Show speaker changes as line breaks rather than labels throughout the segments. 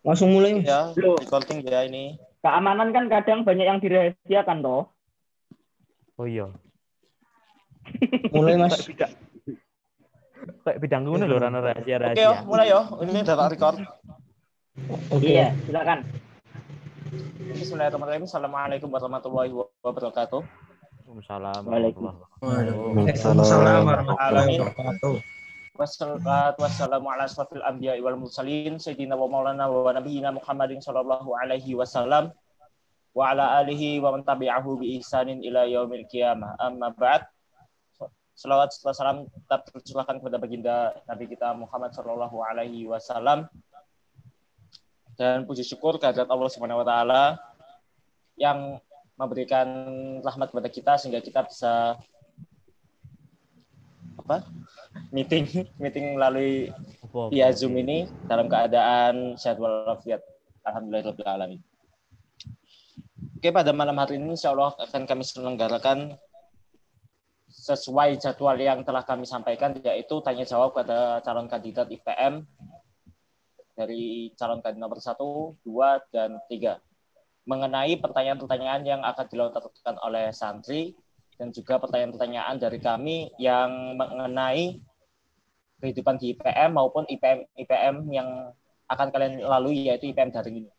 Langsung mulai, Mas.
Ya,
Loh,
recording ya ini.
keamanan kan kadang banyak yang dirahasiakan toh.
Oh iya.
Mulai, Mas.
Kayak bidang ngono lho rano
Oke,
rahasia-rahasia.
mulai yo. Ini udah tak record.
Oke.
Iya, silakan.
Bismillahirrahmanirrahim. Assalamualaikum warahmatullahi wabarakatuh.
Waalaikumsalam
Waalaikumsalam.
Waalaikumsalam warahmatullahi wabarakatuh.
Wassalatu wassalamu ala asrofil anbiya'i wal mursalin sayyidina wa maulana wa nabiyina Muhammadin sallallahu alaihi wasallam wa ala alihi wa man tabi'ahu bi ihsanin ila yaumil qiyamah. Amma ba'd. Selawat serta salam tetap tercurahkan kepada baginda Nabi kita Muhammad sallallahu alaihi wasallam. Dan puji syukur kehadirat Allah Subhanahu wa taala yang memberikan rahmat kepada kita sehingga kita bisa meeting melalui via Zoom ini dalam keadaan sehat walafiat. Alhamdulillahirabbil alamin. Oke, pada malam hari ini insyaallah akan kami selenggarakan sesuai jadwal yang telah kami sampaikan, yaitu tanya jawab pada calon kandidat IPM dari calon kandidat nomor 1, 2, dan 3 mengenai pertanyaan-pertanyaan yang akan dilontarkan oleh santri dan juga pertanyaan-pertanyaan dari kami yang mengenai kehidupan di IPM maupun IPM yang akan kalian lalui, yaitu IPM daring ini.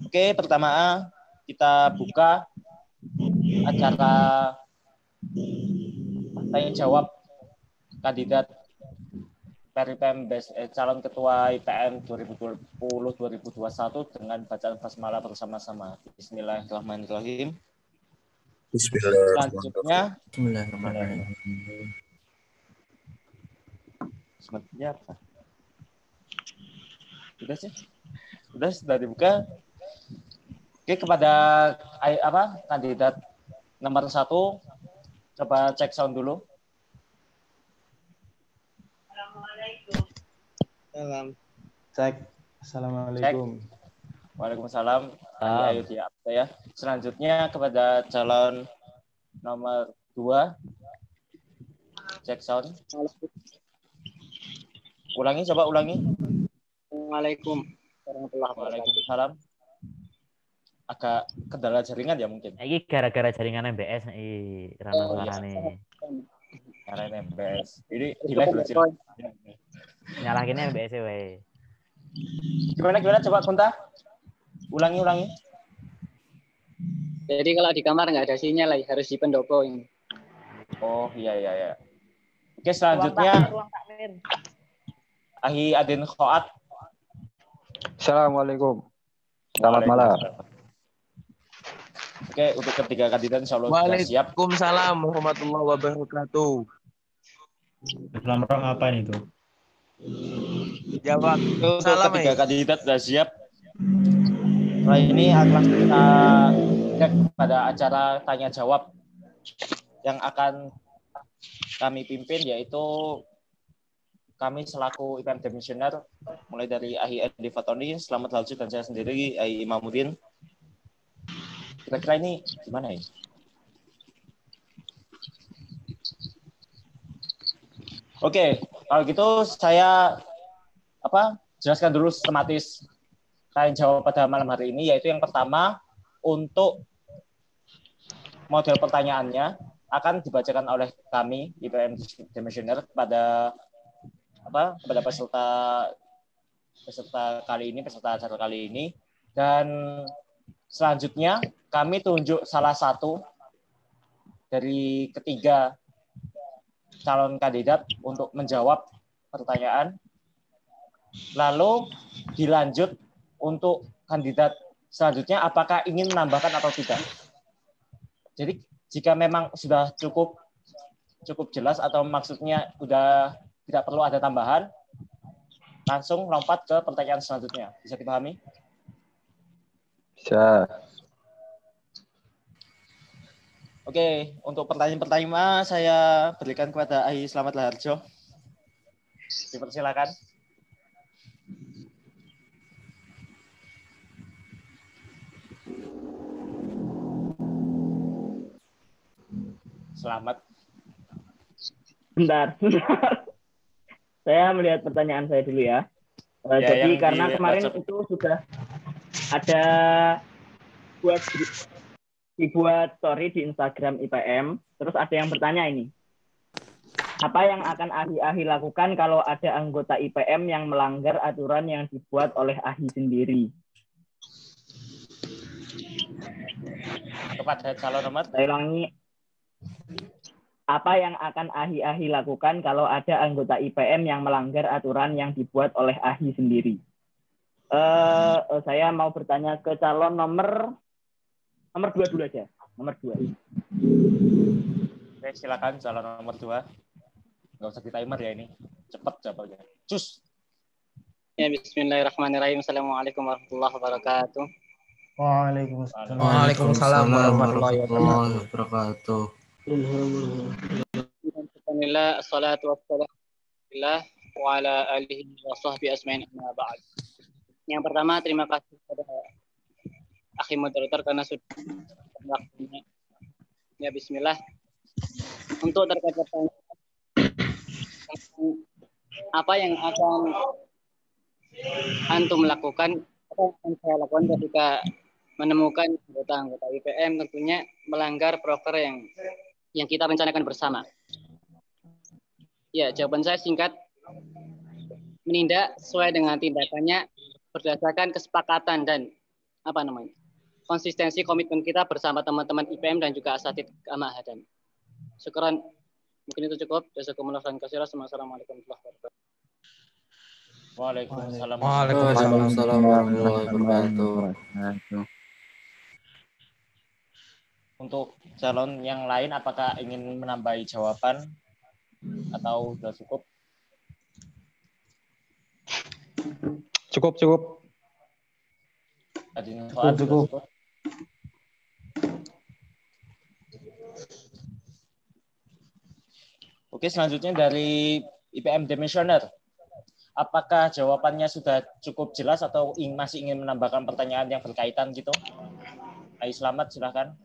Oke, pertama kita buka acara tanya jawab kandidat IPM calon ketua IPM 2020-2021 dengan bacaan basmalah bersama-sama. Bismillahirrahmanirrahim. Selanjutnya, selanjutnya apa? Sudah sih? Sudah dibuka. Oke, kepada kandidat nomor 1, coba cek sound dulu.
Salam. Cek. Assalamualaikum.
Cek. Waalaikumsalam. Ayo ya. Selanjutnya kepada calon nomor 2. Cek sound. Coba ulangi.
Assalamualaikum warahmatullahi wabarakatuh.
Waalaikumsalam. Agak kendala jaringan ya mungkin.
Iki gara-gara jaringan MBS nih rano suarane.
Karena MBS. Ini di live loh.
Nyalakinnya MBS wae.
Gimana coba Kunta? Ulangi.
Jadi kalau di kamar nggak ada sinyal lagi, harus di pendopo ini.
Oh iya. Oke, selanjutnya Ahi Adin Khoat.
Assalamualaikum. Selamat malam.
Oke, untuk ketiga kandidat insyaallah sudah siap.
Waalaikumsalam warahmatullahi wabarakatuh.
Dalam rang apa itu?
Jawab.
Untuk
Salam
ketiga kandidat sudah siap. Setelah ini akan kita cek pada acara tanya jawab yang akan kami pimpin, yaitu kami selaku IPM Demisioner, mulai dari Ahi Edi Fatoni, Selamat Halju, dan saya sendiri, Ahi Imamuddin. Kira-kira ini gimana ya? Oke, kalau gitu saya jelaskan dulu sistematis tanya jawab pada malam hari ini, yaitu yang pertama, untuk model pertanyaannya akan dibacakan oleh kami IPM Demisioner kepada peserta acara kali ini, dan selanjutnya kami tunjuk salah satu dari ketiga calon kandidat untuk menjawab pertanyaan, lalu dilanjut untuk kandidat selanjutnya apakah ingin menambahkan atau tidak. Jadi jika memang sudah cukup jelas atau maksudnya sudah tidak perlu ada tambahan, langsung lompat ke pertanyaan selanjutnya. Bisa dipahami?
Bisa.
Oke, untuk pertanyaan saya berikan kepada Ahi Selamat Laharjo. Dipersilakan. Selamat.
Bentar. Saya melihat pertanyaan saya dulu ya. Jadi
yang
karena
di
kemarin
WhatsApp.
itu sudah ada dibuat story di Instagram IPM, terus ada yang bertanya ini, apa yang akan AHI lakukan kalau ada anggota IPM yang melanggar aturan yang dibuat oleh AHI sendiri?
Kepada calon nomor.
Saya ulangi, apa yang akan AHI lakukan kalau ada anggota IPM yang melanggar aturan yang dibuat oleh AHI sendiri? Saya mau bertanya ke calon nomor 2 dulu aja. Nomor 2.
Oke, silakan calon nomor 2. Nggak usah di timer ya ini. Cepat jawabnya. Cus.
Ya, bismillahirrahmanirrahim. Assalamualaikum warahmatullahi wabarakatuh.
Waalaikumsalam warahmatullahi wabarakatuh.
Alhamdulillah, assalatu wassalamu ala wa ala alihi wa sahbihi asma'in amma ba'd. Yang pertama, terima kasih kepada akhi moderator karena sudah waktunya. Ya, bismillah. Untuk terkait pertanyaan apa yang akan antum lakukan, apa yang akan saya lakukan ketika menemukan anggota IPM tentunya melanggar proker yang kita rencanakan bersama. Ya, jawaban saya singkat, menindak sesuai dengan tindakannya berdasarkan kesepakatan dan konsistensi komitmen kita bersama teman-teman IPM dan juga asatid Ma'had. Syukran. Mungkin itu cukup. Jazakumullah khairan katsiran. Assalamualaikum warahmatullahi wabarakatuh.
Waalaikumsalam.
Waalaikumsalam warahmatullahi wabarakatuh.
Untuk calon yang lain, apakah ingin menambahi jawaban atau sudah cukup?
Cukup.
Cukup. Oke, selanjutnya dari IPM Demissioner. Apakah jawabannya sudah cukup jelas atau masih ingin menambahkan pertanyaan yang berkaitan gitu? Ayo selamat, silakan.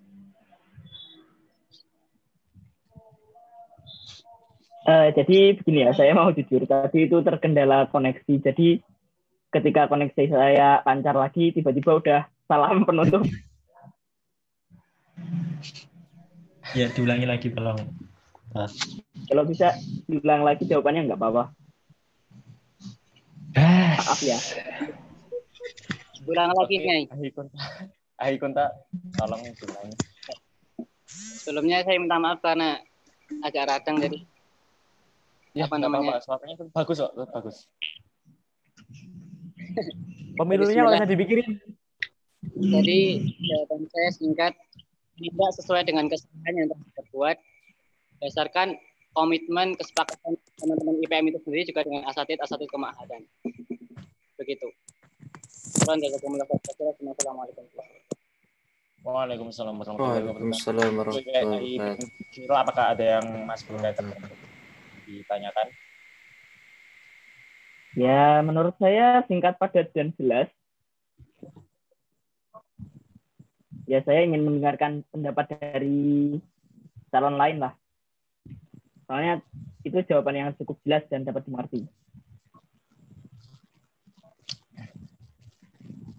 Jadi begini ya, saya mau jujur, tadi itu terkendala koneksi. Jadi ketika koneksi saya lancar lagi, tiba-tiba udah salam penutup.
Ya, diulangi lagi tolong.
Kalau bisa diulang lagi jawabannya nggak apa-apa. Maaf ya.
Ulang lagi, Nyai.
Ahi Kunta, tolong diulangi.
Sebelumnya saya minta maaf karena agak radang dari
apa namanya? Suaranya bagus kok, bagus.
Pemilunya nggak usah dipikirin.
Jadi jawaban saya singkat, tidak sesuai dengan kesepakatan yang telah dibuat berdasarkan komitmen kesepakatan teman-teman IPM itu sendiri juga dengan asatid Kema'hadan. Begitu. Assalamualaikum.
Waalaikumsalam warahmatullahi wabarakatuh. Apakah ada yang masih berkaitan ditanyakan?
Ya, menurut saya singkat, padat, dan jelas. Ya, saya ingin mendengarkan pendapat dari calon lain lah. Soalnya itu jawaban yang cukup jelas dan dapat dimengerti.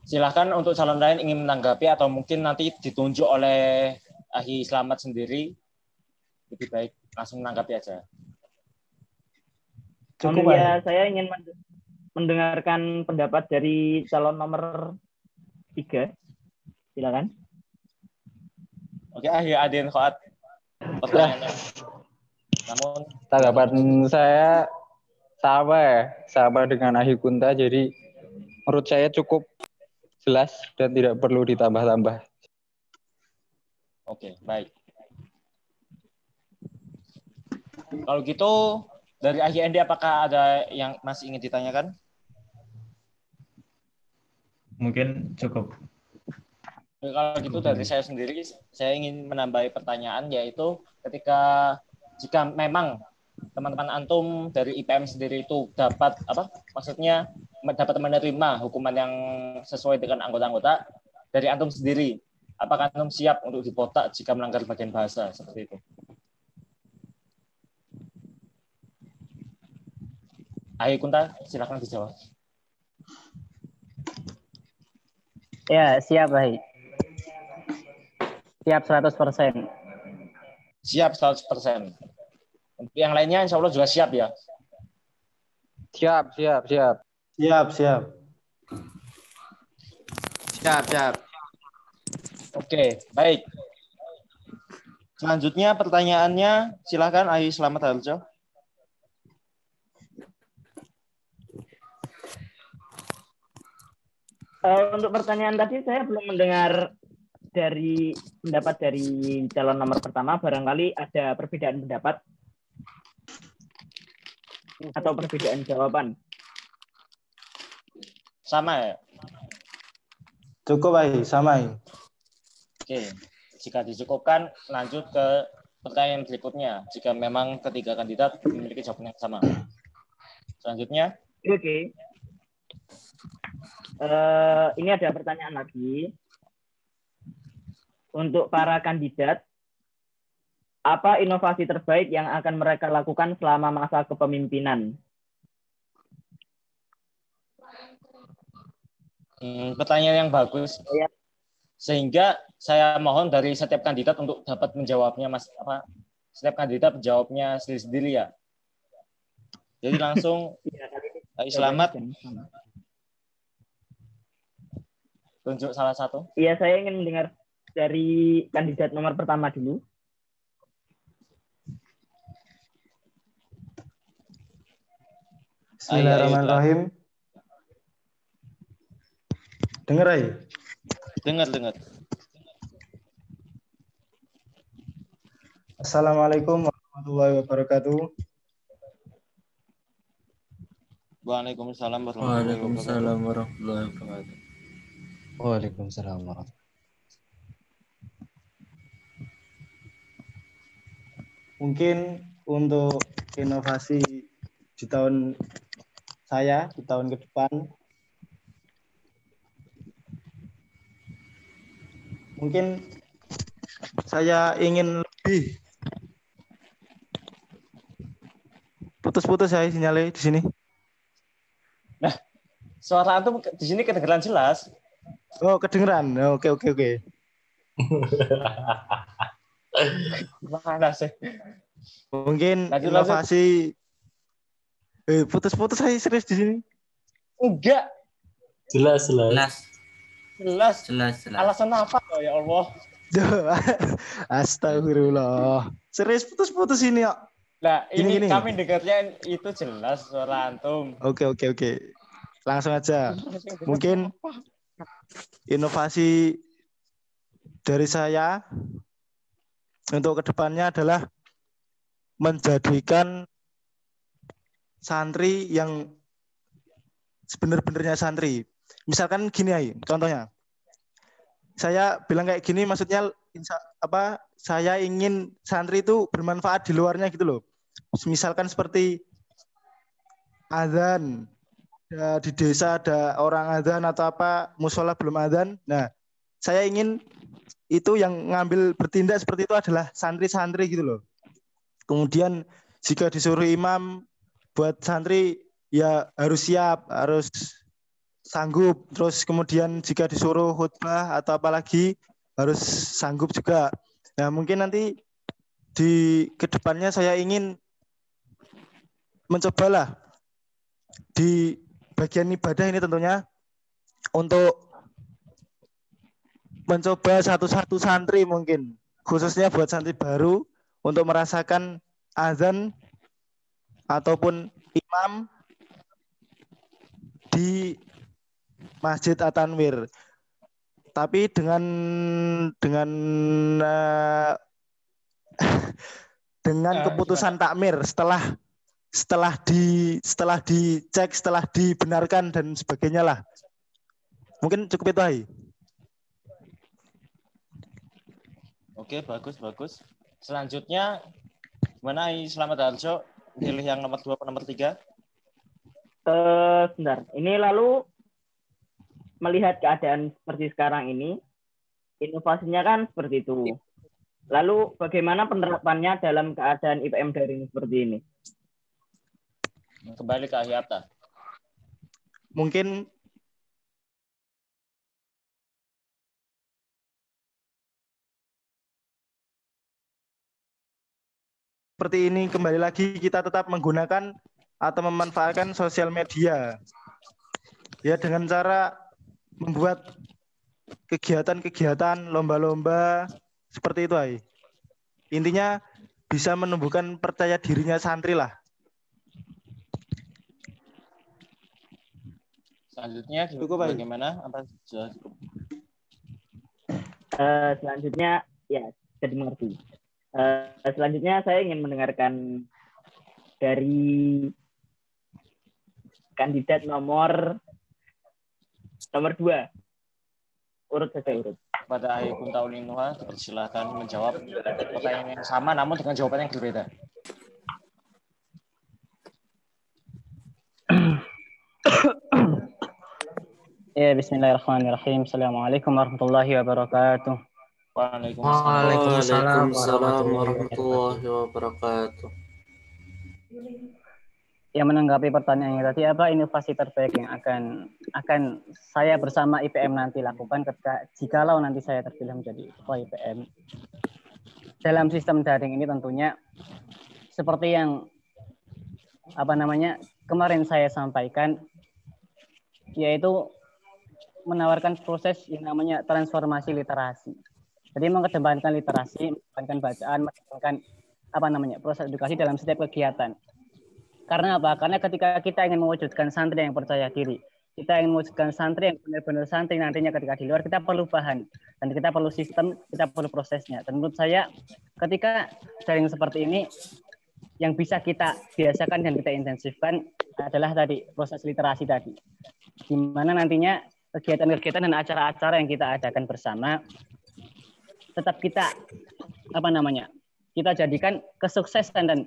Silahkan untuk calon lain ingin menanggapi atau mungkin nanti ditunjuk oleh Ahi Slamet sendiri. Lebih baik langsung menanggapi aja.
Cukup ya, saya ingin mendengarkan pendapat dari calon nomor 3. Silakan.
Oke, Ahi Adin Khoat. Pertanyaannya. Namun
tanggapan saya sama dengan Ahi Kunta, jadi menurut saya cukup jelas dan tidak perlu ditambah-tambah.
Oke, baik. Kalau gitu dari Ahi Endi, apakah ada yang masih ingin ditanyakan?
Mungkin cukup.
Kalau gitu dari saya sendiri, saya ingin menambahi pertanyaan, yaitu jika memang teman-teman antum dari IPM sendiri itu dapat dapat menerima hukuman yang sesuai dengan anggota-anggota dari antum sendiri, apakah antum siap untuk dipotak jika melanggar bagian bahasa seperti itu? Ayo Kunta, silakan dijawab.
Ya, siap, Hai. Siap 100%.
Siap 100%. Untuk yang lainnya insya Allah juga siap ya.
Siap.
Siap.
Oke, baik. Selanjutnya pertanyaannya, silakan Ayi Selamat Harjo.
Untuk pertanyaan tadi saya belum mendengar dari pendapat dari calon nomor pertama. Barangkali ada perbedaan pendapat atau perbedaan jawaban.
Sama ya?
Cukup, Ai. Sama, Ai.
Oke. Jika dicukupkan, lanjut ke pertanyaan berikutnya. Jika memang ketiga kandidat memiliki jawaban yang sama. Selanjutnya.
Oke. Ini ada pertanyaan lagi. Untuk para kandidat, apa inovasi terbaik yang akan mereka lakukan selama masa kepemimpinan?
Pertanyaan yang bagus. Sehingga saya mohon dari setiap kandidat untuk dapat menjawabnya, Mas. Setiap kandidat menjawabnya sendiri-sendiri ya. Jadi langsung Selamat. Tunjuk salah satu.
Iya, saya ingin mendengar dari kandidat nomor pertama dulu.
Bismillahirrahmanirrahim. Dengar, Ai?
Dengar.
Assalamualaikum warahmatullahi wabarakatuh.
Waalaikumsalam warahmatullahi wabarakatuh.
Waalaikumsalam warahmatullahi.
Mungkin untuk inovasi di tahun ke depan, mungkin saya ingin lebih putus-putus ya sinyalnya di sini.
Nah, suara antum di sini kedengeran jelas.
Oh, kedengeran. Oke.
Gimana sih?
Mungkin
Lanjut.
inovasi putus-putus saya serius di sini.
Enggak.
Jelas.
Alasan apa ya Allah?
Astagfirullah. Serius putus-putus ini ya.
Nah, ini
gini.
kami dengarnya itu jelas suara antum.
Oke. Langsung aja. Mungkin inovasi dari saya untuk kedepannya adalah menjadikan santri yang sebenar-benarnya santri. Misalkan gini aja, contohnya. Saya bilang kayak gini, maksudnya saya ingin santri itu bermanfaat di luarnya gitu loh. Misalkan seperti azan, di desa ada orang azan atau apa, musola belum azan. Nah, saya ingin itu yang ngambil bertindak seperti itu adalah santri-santri gitu loh. Kemudian jika disuruh imam buat santri ya harus siap, harus sanggup. Terus kemudian jika disuruh khutbah atau apalagi harus sanggup juga. Nah, mungkin nanti di kedepannya saya ingin mencobalah di bagian ibadah ini tentunya untuk mencoba satu-satu santri mungkin, khususnya buat santri baru untuk merasakan azan ataupun imam di Masjid At-Tanwir. Tapi dengan keputusan takmir setelah dicek, setelah dibenarkan dan sebagainya lah. Mungkin cukup itu, Hai.
Oke, bagus. Selanjutnya, gimana Selamat Harjo? Pilih yang nomor 2 atau nomor 3?
Sebentar. Ini lalu melihat keadaan seperti sekarang ini, inovasinya kan seperti itu. Lalu bagaimana penerapannya dalam keadaan IPM daring seperti ini?
Kembali ke Ahyata.
Mungkin seperti ini kembali lagi kita tetap menggunakan atau memanfaatkan sosial media. Ya dengan cara membuat kegiatan-kegiatan, lomba-lomba seperti itu, Ai. Intinya bisa menumbuhkan percaya dirinya santri lah.
Selanjutnya
Cukup, Ai.
bagaimana? Apa sudah cukup?
Selanjutnya ya jadi mengerti. Selanjutnya saya ingin mendengarkan dari kandidat nomor 2. Urut saja urut.
Pada Ai Kunta Ulinuha, dipersilakan menjawab pertanyaan yang sama namun dengan jawaban yang berbeda.
Ya, bismillahirrahmanirrahim. Assalamualaikum warahmatullahi wabarakatuh.
Waalaikumsalam
warahmatullahi wabarakatuh.
Ya, menanggapi pertanyaan yang tadi, apa inovasi terbaik yang akan saya bersama IPM nanti lakukan jikalau nanti saya terpilih menjadi ketua IPM dalam sistem daring ini, tentunya seperti yang kemarin saya sampaikan, yaitu menawarkan proses yang namanya transformasi literasi. Jadi mengedepankan literasi, mengedepankan bacaan, mengedepankan proses edukasi dalam setiap kegiatan. Karena apa? Karena ketika kita ingin mewujudkan santri yang percaya diri, kita ingin mewujudkan santri yang benar-benar santri nantinya ketika di luar, kita perlu bahan dan kita perlu sistem, kita perlu prosesnya. Dan menurut saya ketika daring seperti ini, yang bisa kita biasakan dan kita intensifkan adalah tadi proses literasi tadi, di mana nantinya kegiatan-kegiatan dan acara-acara yang kita adakan bersama tetap kita kita jadikan kesuksesan dan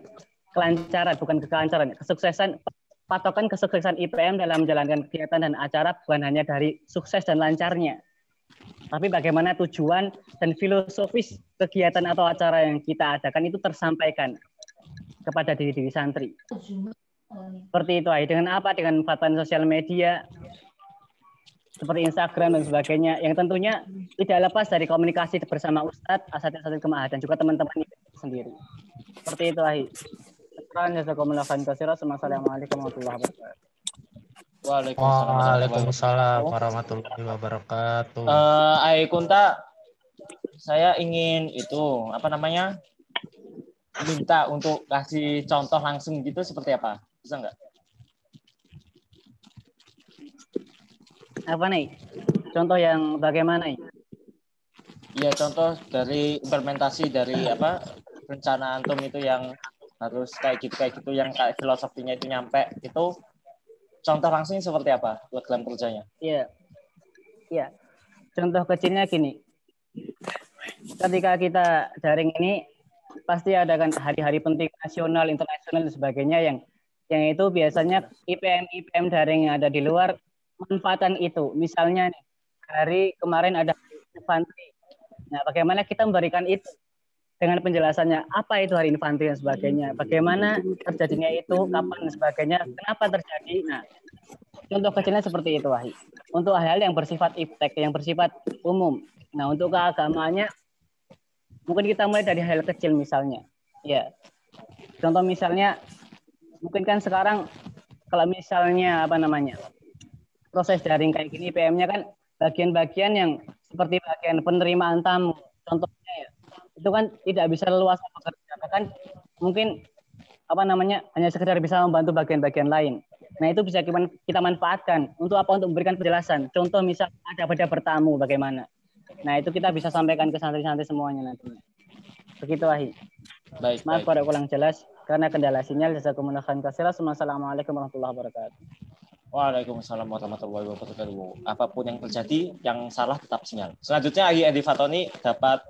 kelancaran, bukan kelancaran, kesuksesan, patokan kesuksesan IPM dalam menjalankan kegiatan dan acara bukan hanya dari sukses dan lancarnya, tapi bagaimana tujuan dan filosofis kegiatan atau acara yang kita adakan itu tersampaikan kepada diri-diri santri. Seperti itu, dengan apa? Dengan manfaatan sosial media seperti Instagram dan sebagainya, yang tentunya tidak lepas dari komunikasi bersama Ustadz, asatidz Kema'had dan juga teman-teman sendiri. Seperti itu, Ahi. Assalamualaikum warahmatullahi wabarakatuh.
Waalaikumsalam warahmatullahi wabarakatuh.
Ai Kunta, saya ingin minta untuk kasih contoh langsung gitu seperti apa? Bisa nggak?
Apa nih? Contoh yang bagaimana nih?
Iya, contoh dari implementasi dari rencana antum itu yang harus kayak gitu yang kayak filosofinya itu nyampe, itu contoh langsungnya seperti apa dalam kerjanya?
Iya. Contoh kecilnya gini. Ketika kita daring ini pasti ada kan hari-hari penting nasional, internasional dan sebagainya yang itu biasanya IPM daring yang ada di luar manfaatan itu. Misalnya nih, hari kemarin ada infanteri. Nah, bagaimana kita memberikan itu dengan penjelasannya, apa itu hari infanteri dan sebagainya, bagaimana terjadinya itu, kapan dan sebagainya, kenapa terjadi. Nah, contoh kecilnya seperti itu, Wahid. Untuk hal-hal yang bersifat iptek, yang bersifat umum. Nah, untuk keagamaannya, mungkin kita mulai dari hal kecil misalnya. Ya, contoh misalnya, mungkin kan sekarang kalau misalnya proses daring kayak gini, IPM-nya kan bagian-bagian yang seperti bagian penerimaan tamu, contohnya ya, itu kan tidak bisa leluasa bekerja, bahkan mungkin hanya sekedar bisa membantu bagian-bagian lain. Nah, itu bisa kita manfaatkan untuk Untuk memberikan penjelasan. Contoh misal ada bertamu bagaimana. Nah, itu kita bisa sampaikan ke santri-santri semuanya nantinya. Begitu, Ahi.
Baik.
Maaf kalau kurang jelas karena kendala sinyal. Jazakumullah khairan katsiran. Assalamualaikum warahmatullahi wabarakatuh.
Waalaikumsalam warahmatullahi wabarakatuh. Apapun yang terjadi, yang salah tetap sinyal. Selanjutnya Ahi Edi Fatoni dapat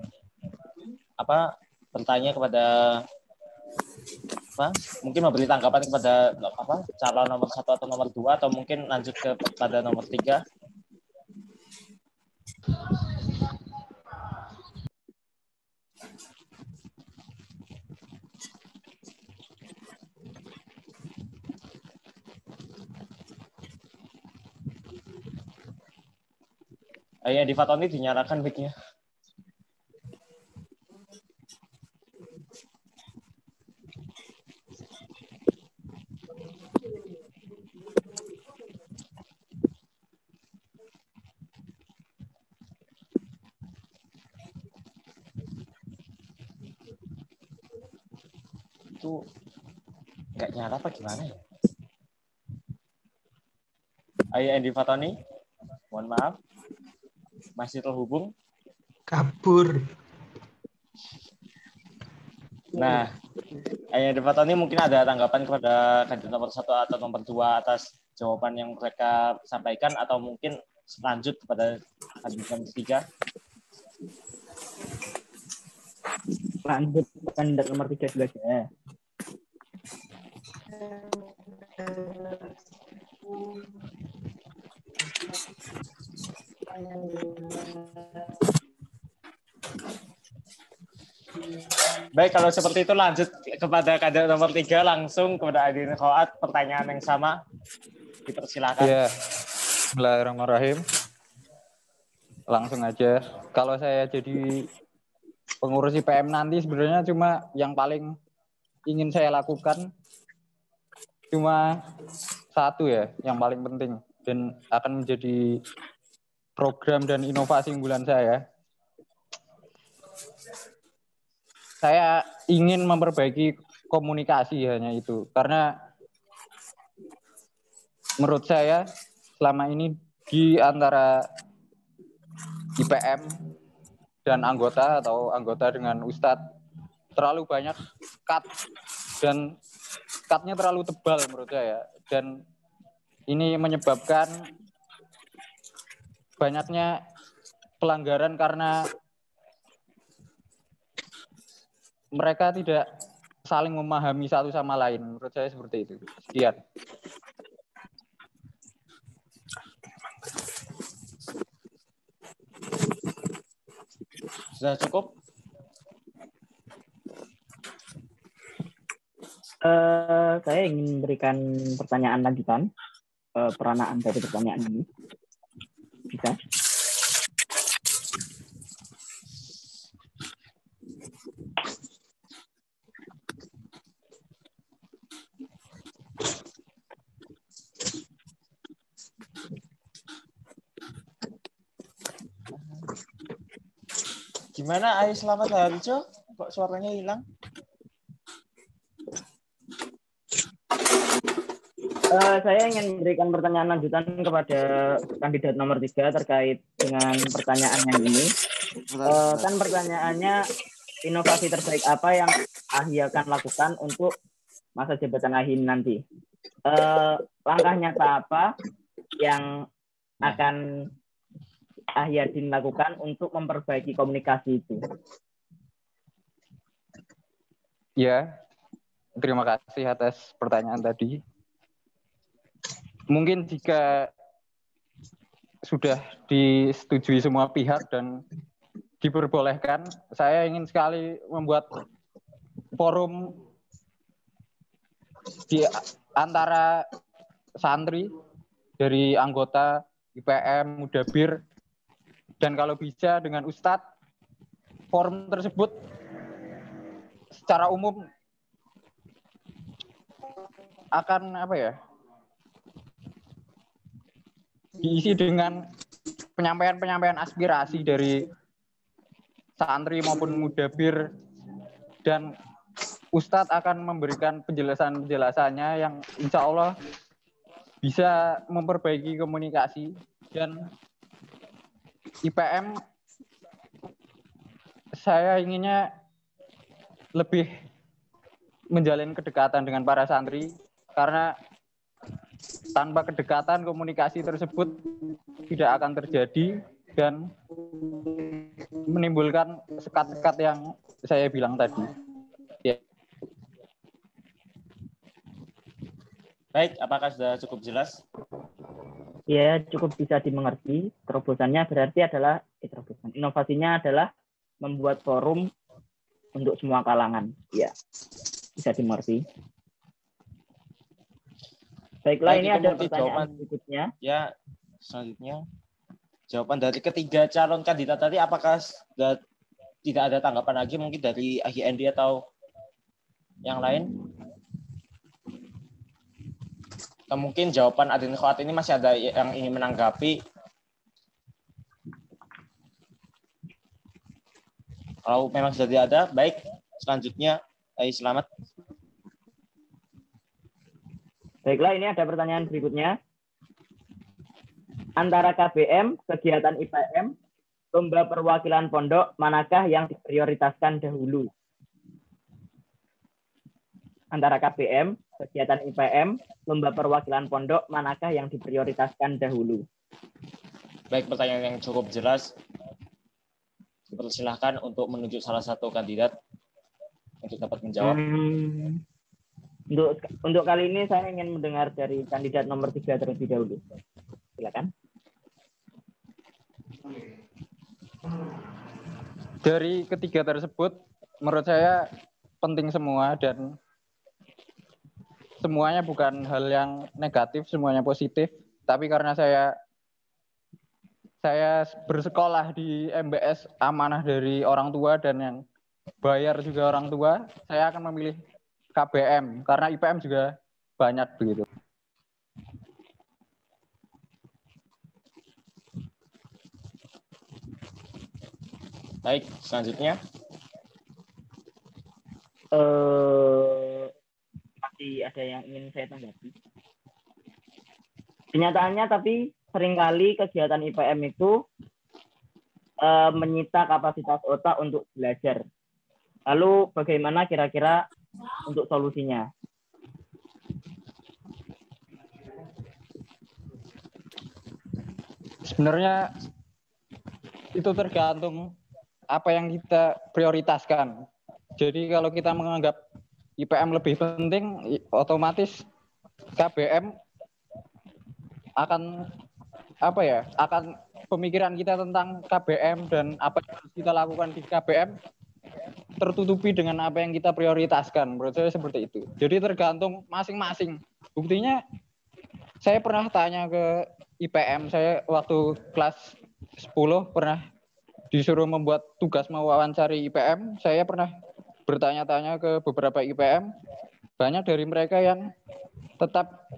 bertanya kepada mungkin memberi tanggapan kepada calon nomor 1 atau nomor 2 atau mungkin lanjut kepada nomor 3. Ayo di Fatoni dinyalakan mic-nya. itu nggak nyala apa gimana ya? Ayo Andi Fatoni, mohon maaf, masih terhubung.
Kabur.
Nah, Andi Fatoni mungkin ada tanggapan kepada kandidat nomor 1 atau nomor 2 atas jawaban yang mereka sampaikan, atau mungkin lanjut kepada kandidat nomor 3.
Lanjut kandidat nomor 3 dulu aja.
Baik, kalau seperti itu lanjut kepada kandidat nomor 3, langsung kepada Adin Khoat, pertanyaan yang sama. Dipersilakan.
Ya, bismillahirrahmanirrahim. Langsung aja. Kalau saya jadi pengurus IPM nanti sebenarnya cuma yang paling ingin saya lakukan cuma satu ya, yang paling penting dan akan menjadi program dan inovasi unggulan saya. Saya ingin memperbaiki komunikasi, hanya itu. Karena menurut saya selama ini di antara IPM dan anggota atau anggota dengan Ustadz terlalu banyak cut dan cutnya terlalu tebal menurut saya, dan ini menyebabkan banyaknya pelanggaran karena mereka tidak saling memahami satu sama lain. Menurut saya seperti itu. Sekian.
Sudah cukup?
Saya ingin memberikan pertanyaan lanjutan, peranaan dari pertanyaan ini. Bisa?
Gimana Ayu Selamat Harjo? Kok suaranya hilang?
Saya ingin memberikan pertanyaan lanjutan kepada kandidat nomor 3 terkait dengan pertanyaan yang ini. Kan pertanyaannya, inovasi terbaik apa yang AHI akan lakukan untuk masa jabatan AHI nanti? Langkah nyata apa yang akan AHI Adin lakukan untuk memperbaiki komunikasi itu?
Ya, terima kasih atas pertanyaan tadi. Mungkin jika sudah disetujui semua pihak dan diperbolehkan, saya ingin sekali membuat forum di antara santri dari anggota IPM, Mudabir, dan kalau bisa dengan Ustadz. Forum tersebut secara umum akan diisi dengan penyampaian aspirasi dari santri maupun Mudabir, dan Ustadz akan memberikan penjelasannya yang insya Allah bisa memperbaiki komunikasi, dan IPM saya inginnya lebih menjalin kedekatan dengan para santri, karena tanpa kedekatan komunikasi tersebut tidak akan terjadi dan menimbulkan sekat-sekat yang saya bilang tadi. Ya.
Baik, apakah sudah cukup jelas?
Ya, cukup bisa dimengerti. Terobosannya berarti adalah inovasinya adalah membuat forum untuk semua kalangan. Ya, bisa dimengerti. Baiklah, ini ada pertanyaan berikutnya.
Ya, selanjutnya jawaban dari ketiga calon kandidat tadi, apakah sudah tidak ada tanggapan lagi mungkin dari AHI Andi atau yang lain? Atau mungkin jawaban Adin Khoat ini masih ada yang ingin menanggapi? Kalau memang sudah tidak ada, baik. Selanjutnya, Ayu Selamat.
Baiklah, ini ada pertanyaan berikutnya. Antara KBM, kegiatan IPM, lomba perwakilan pondok, manakah yang diprioritaskan dahulu? Antara KBM, kegiatan IPM, lomba perwakilan pondok, manakah yang diprioritaskan dahulu?
Baik, pertanyaan yang cukup jelas. Dipersilahkan untuk menunjuk salah satu kandidat untuk dapat menjawab.
Untuk kali ini saya ingin mendengar dari kandidat nomor 3 terlebih dahulu. Silakan.
Dari ketiga tersebut, menurut saya penting semua dan semuanya bukan hal yang negatif, semuanya positif. Tapi karena saya bersekolah di MBS amanah dari orang tua dan yang bayar juga orang tua, saya akan memilih KBM karena IPM juga banyak begitu.
Baik, selanjutnya.
Masih ada yang ingin saya tanggapi. Kenyataannya tapi seringkali kegiatan IPM itu menyita kapasitas otak untuk belajar. Lalu bagaimana kira-kira untuk solusinya?
Sebenarnya itu tergantung apa yang kita prioritaskan. Jadi kalau kita menganggap IPM lebih penting, otomatis KBM akan pemikiran kita tentang KBM dan apa yang harus kita lakukan di KBM tertutupi dengan apa yang kita prioritaskan. Menurut saya seperti itu. Jadi tergantung masing-masing. Buktinya saya pernah tanya ke IPM, saya waktu kelas 10 pernah disuruh membuat tugas mewawancari IPM, saya pernah bertanya-tanya ke beberapa IPM, banyak dari mereka yang tetap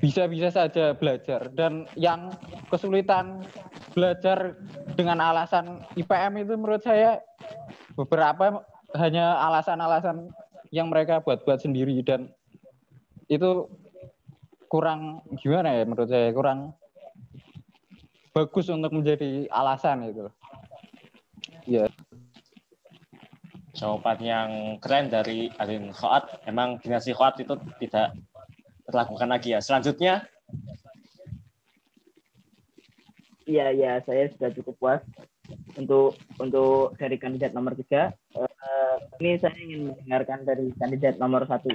bisa-bisa saja belajar, dan yang kesulitan belajar dengan alasan IPM itu menurut saya beberapa hanya alasan-alasan yang mereka buat-buat sendiri, dan itu kurang gimana ya, menurut saya kurang bagus untuk menjadi alasan itu. Ya.
Jawaban yang keren dari Adin Khoat. Emang dinasti Khoat itu tidak terlakukan lagi ya. Selanjutnya.
Iya, saya sudah cukup puas untuk dari kandidat nomor 3. Ini saya ingin mendengarkan dari kandidat nomor 1.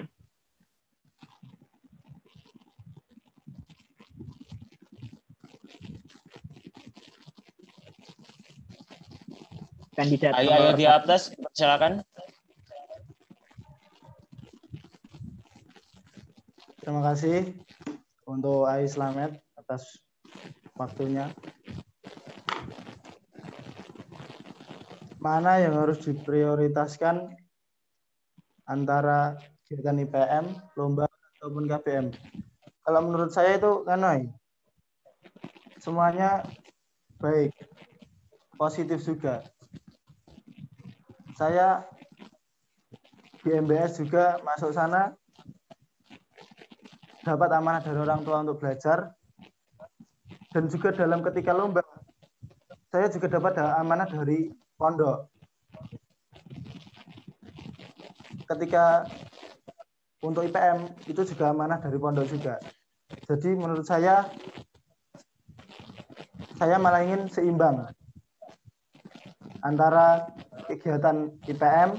Kandidat
Ayo di atas, silakan.
Terima kasih untuk Ais Slamet atas waktunya. Mana yang harus diprioritaskan antara kegiatan IPM, lomba ataupun KBM? Kalau menurut saya itu semuanya baik, positif juga. Saya di MBS juga masuk sana, dapat amanah dari orang tua untuk belajar, dan juga dalam ketika lomba, saya juga dapat amanah dari pondok. Ketika untuk IPM, itu juga amanah dari pondok juga. Jadi menurut saya malah ingin seimbang antara kegiatan IPM,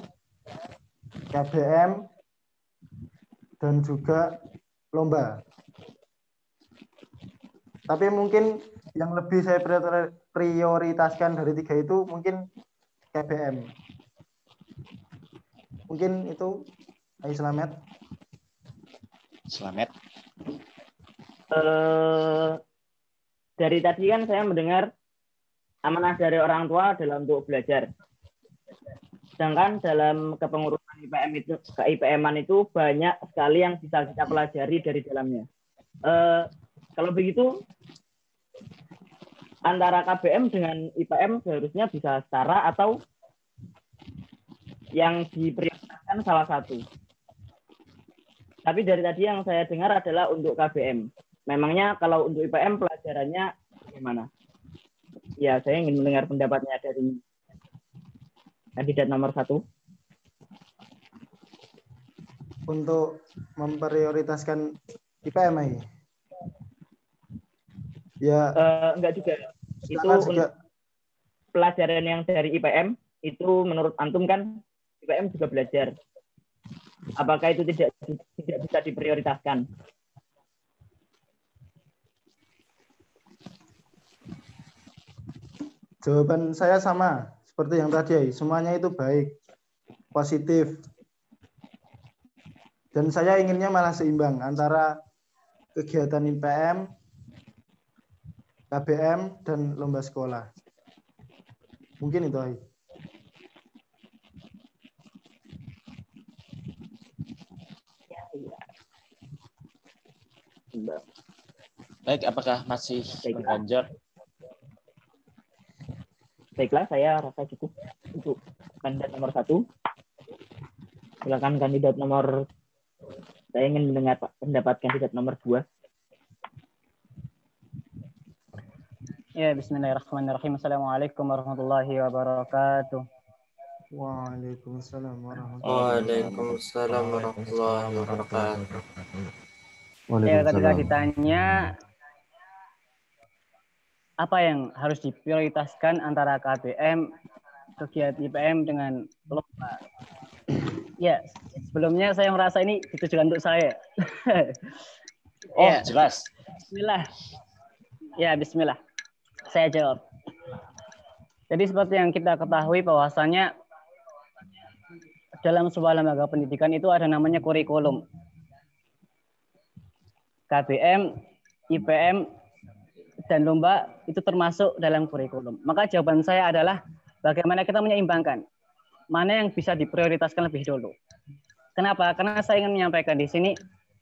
KBM, dan juga lomba. Tapi mungkin yang lebih saya prioritaskan dari 3 itu mungkin KBM. Mungkin itu. Ayo Slamet.
Dari tadi kan saya mendengar amanah dari orang tua adalah untuk belajar. Sedangkan dalam kepengurusan IPM itu, ke-IPM-an itu banyak sekali yang bisa kita pelajari dari dalamnya. Kalau begitu, antara KBM dengan IPM seharusnya bisa setara atau yang diprioritaskan salah satu. Tapi dari tadi yang saya dengar adalah untuk KBM. Memangnya kalau untuk IPM pelajarannya gimana? Ya, saya ingin mendengar pendapatnya dari kandidat nomor 1.
Untuk memprioritaskan IPM ini. Ya,
enggak juga. Itu
juga
pelajaran yang dari IPM itu menurut antum kan IPM juga belajar. Apakah itu tidak bisa diprioritaskan?
Jawaban saya sama seperti yang tadi, semuanya itu baik, positif. Dan saya inginnya malah seimbang antara kegiatan IPM, KBM, dan lomba sekolah. Mungkin itu, Ai.
Baik, apakah masih mengganjal?
Baiklah, saya rasa cukup untuk kandidat nomor 1. Silakan kandidat nomor, saya ingin mendengar pendapat kandidat nomor 2.
Ya, bismillahirrahmanirrahim. Assalamualaikum warahmatullahi wabarakatuh.
Waalaikumsalam warahmatullahi
wabarakatuh.
Ya, ketika ditanya apa yang harus diprioritaskan antara KBM, kegiatan IPM dengan lomba. Ya, sebelumnya saya merasa ini ditujukan untuk saya.
Ya, jelas.
Bismillah. Ya, bismillah. Saya jawab. Jadi seperti yang kita ketahui bahwasanya dalam sebuah lembaga pendidikan itu ada namanya kurikulum. KBM, IPM, dan lomba itu termasuk dalam kurikulum. Maka jawaban saya adalah bagaimana kita menyeimbangkan mana yang bisa diprioritaskan lebih dulu. Kenapa? Karena saya ingin menyampaikan di sini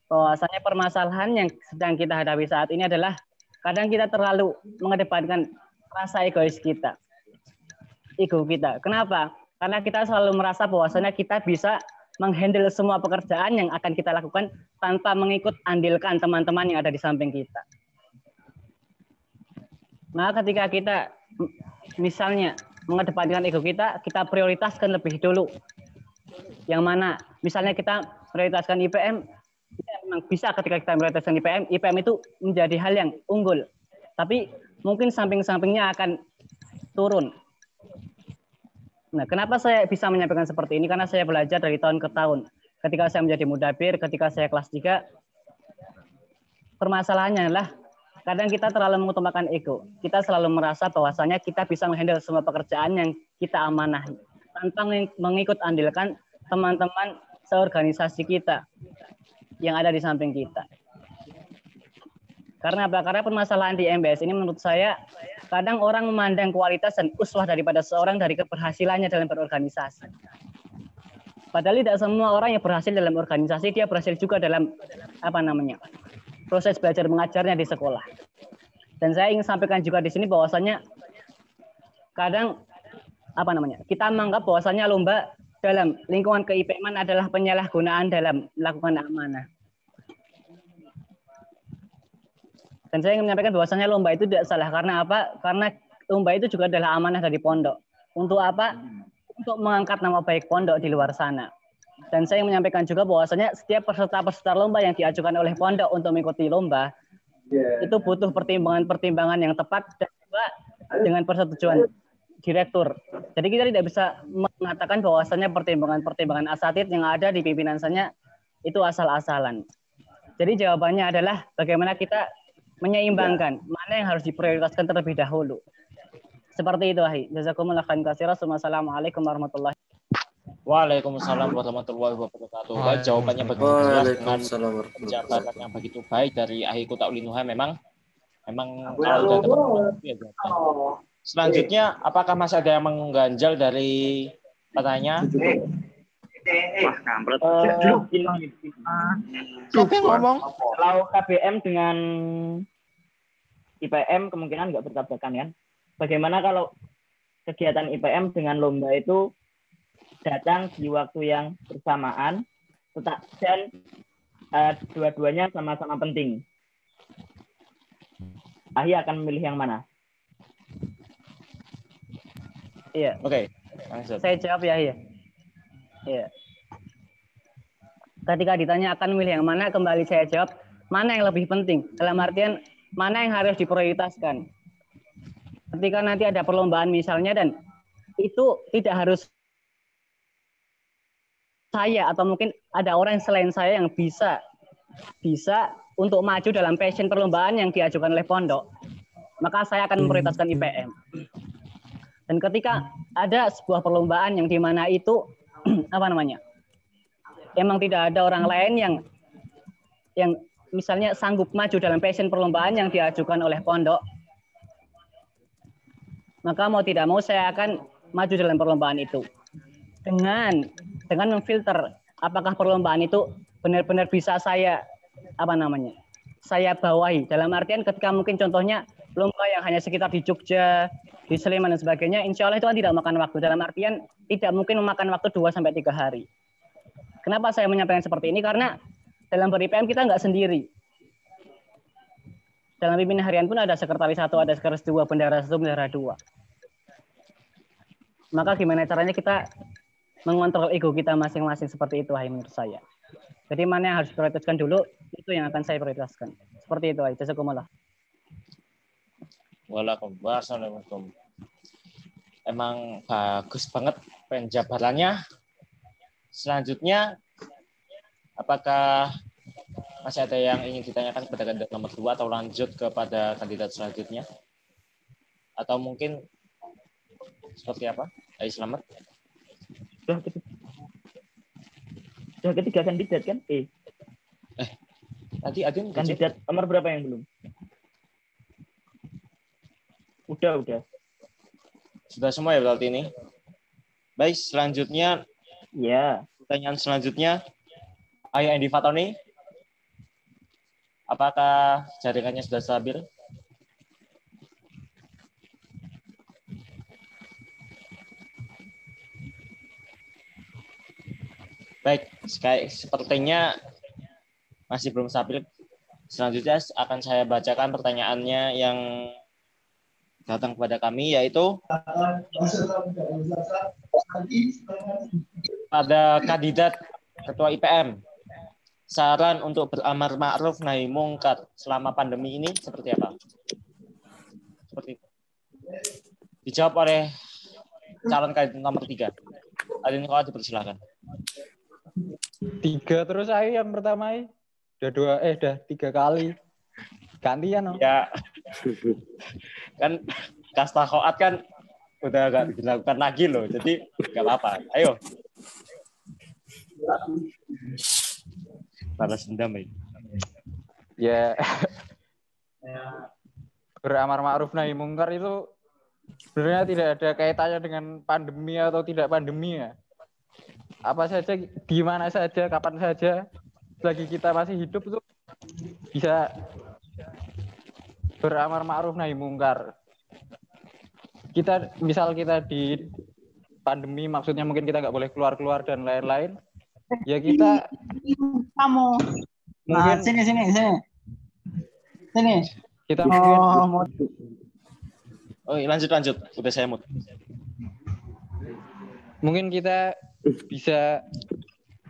bahwasanya permasalahan yang sedang kita hadapi saat ini adalah kadang kita terlalu mengedepankan rasa egois kita, ego kita. Kenapa? Karena kita selalu merasa bahwasanya kita bisa menghandle semua pekerjaan yang akan kita lakukan tanpa mengikut andilkan teman-teman yang ada di samping kita. Nah, ketika kita misalnya mengedepankan ego kita, kita prioritaskan lebih dulu. Yang mana misalnya kita prioritaskan IPM, ya memang bisa ketika kita prioritaskan IPM itu menjadi hal yang unggul. Tapi mungkin samping-sampingnya akan turun. Nah, kenapa saya bisa menyampaikan seperti ini? Karena saya belajar dari tahun ke tahun. Ketika saya menjadi mudabir, ketika saya kelas 3, permasalahannya adalah kadang kita terlalu mengutamakan ego. Kita selalu merasa bahwasanya kita bisa menghandle semua pekerjaan yang kita amanahi tanpa mengikut andilkan teman-teman seorganisasi kita yang ada di samping kita. Karena apa? Karena permasalahan di MBS ini menurut saya kadang orang memandang kualitas dan uswah daripada seorang dari keberhasilannya dalam berorganisasi. Padahal tidak semua orang yang berhasil dalam organisasi dia berhasil juga dalam proses belajar mengajarnya di sekolah. Dan saya ingin sampaikan juga di sini bahwasanya kadang kita menganggap bahwasanya lomba dalam lingkungan ke-IPM adalah penyalahgunaan dalam melakukan amanah. Dan saya ingin menyampaikan bahwasanya lomba itu tidak salah. Karena apa? Karena lomba itu juga adalah amanah dari pondok. Untuk apa? Untuk mengangkat nama baik pondok di luar sana. Dan saya ingin menyampaikan juga bahwasanya setiap peserta lomba yang diajukan oleh pondok untuk mengikuti lomba, itu butuh pertimbangan yang tepat dan juga dengan persetujuan direktur. Jadi kita tidak bisa mengatakan bahwasanya pertimbangan asatid yang ada di pimpinan saya itu asal-asalan. Jadi jawabannya adalah bagaimana kita menyeimbangkan mana yang harus diprioritaskan terlebih dahulu. Seperti itu, Ahi. Jazakumullah khairan katsiran. Wassalamualaikum warahmatullahi wabarakatuh.
Waalaikumsalam warahmatullahi wabarakatuh. Baik, jawabannya begitu jelas dengan penjelasan yang begitu baik dari Ahi Kutaulinuha. Memang kalau sudah dapat ya, selanjutnya, apakah masih ada yang mengganjal dari pertanyaan?
Siapa yang ngomong? Kalau KBM dengan IPM kemungkinan nggak bertabrakan kan? Bagaimana kalau kegiatan IPM dengan lomba itu datang di waktu yang bersamaan, dan dua-duanya sama-sama penting. Ahi akan memilih yang mana?
Iya.
Oke.
Saya jawab ya. Iya. Ketika ditanya akan memilih yang mana, kembali saya jawab mana yang lebih penting. Dalam artian mana yang harus diprioritaskan. Ketika nanti ada perlombaan misalnya dan itu tidak harus saya atau mungkin ada orang selain saya yang bisa untuk maju dalam passion perlombaan yang diajukan oleh pondok, maka saya akan memprioritaskan IPM. Dan ketika ada sebuah perlombaan yang di mana itu emang tidak ada orang lain yang misalnya sanggup maju dalam passion perlombaan yang diajukan oleh pondok, maka mau tidak mau saya akan maju dalam perlombaan itu dengan memfilter apakah perlombaan itu benar-benar bisa saya bawahi. Dalam artian ketika mungkin contohnya lomba yang hanya sekitar di Jogja, di Sleman dan sebagainya, insya Allah itu kan tidak makan waktu. Dalam artian tidak mungkin memakan waktu 2-3 hari. Kenapa saya menyampaikan seperti ini? Karena dalam ber-IPM kita nggak sendiri. Dalam pimpinan harian pun ada sekretaris 1, ada sekretaris 2, bendahara 1, bendahara 2. Maka gimana caranya kita mengontrol ego kita masing-masing seperti itu, menurut saya. Jadi mana yang harus prioritaskan dulu, itu yang akan saya prioritaskan. Seperti itu, jazakumullah.
Waalaikumsalam. Emang bagus banget penjabarannya. Selanjutnya, apakah masih ada yang ingin ditanyakan kepada kandidat nomor 2 atau lanjut kepada kandidat selanjutnya? Atau mungkin seperti apa? Ayo selamat.
Sudah ketiga kandidat kan?
Tadi Adin
kandidat nomor berapa yang belum? Udah.
Sudah semua ya berarti ini. Baik, selanjutnya.
Ya.
Pertanyaan selanjutnya. Ayo Andi Fatoni. Apakah jaringannya sudah stabil? Baik, sepertinya masih belum stabil. Selanjutnya akan saya bacakan pertanyaannya yang datang kepada kami, yaitu pada kandidat Ketua IPM, saran untuk beramar ma'ruf nahi mungkar selama pandemi ini seperti apa? Seperti itu. Dijawab oleh calon kandidat nomor 3. Adin, kau dipersilakan.
3 terus saya yang pertama udah 3 kali gantian
ya kan kasta khoat kan udah gak dilakukan lagi loh, jadi gak apa-apa. Ayo balas dendam
ya. Beramar ma'ruf nahi mungkar itu sebenarnya tidak ada kaitannya dengan pandemi atau tidak pandemi ya. Apa saja, di mana saja, kapan saja, selagi kita masih hidup itu bisa beramar ma'ruf nahi mungkar. Misal kita di pandemi, maksudnya mungkin kita nggak boleh keluar dan lain-lain. Ya kita
kamu mungkin sini.
Kita
lanjut. Udah saya mute.
Mungkin kita bisa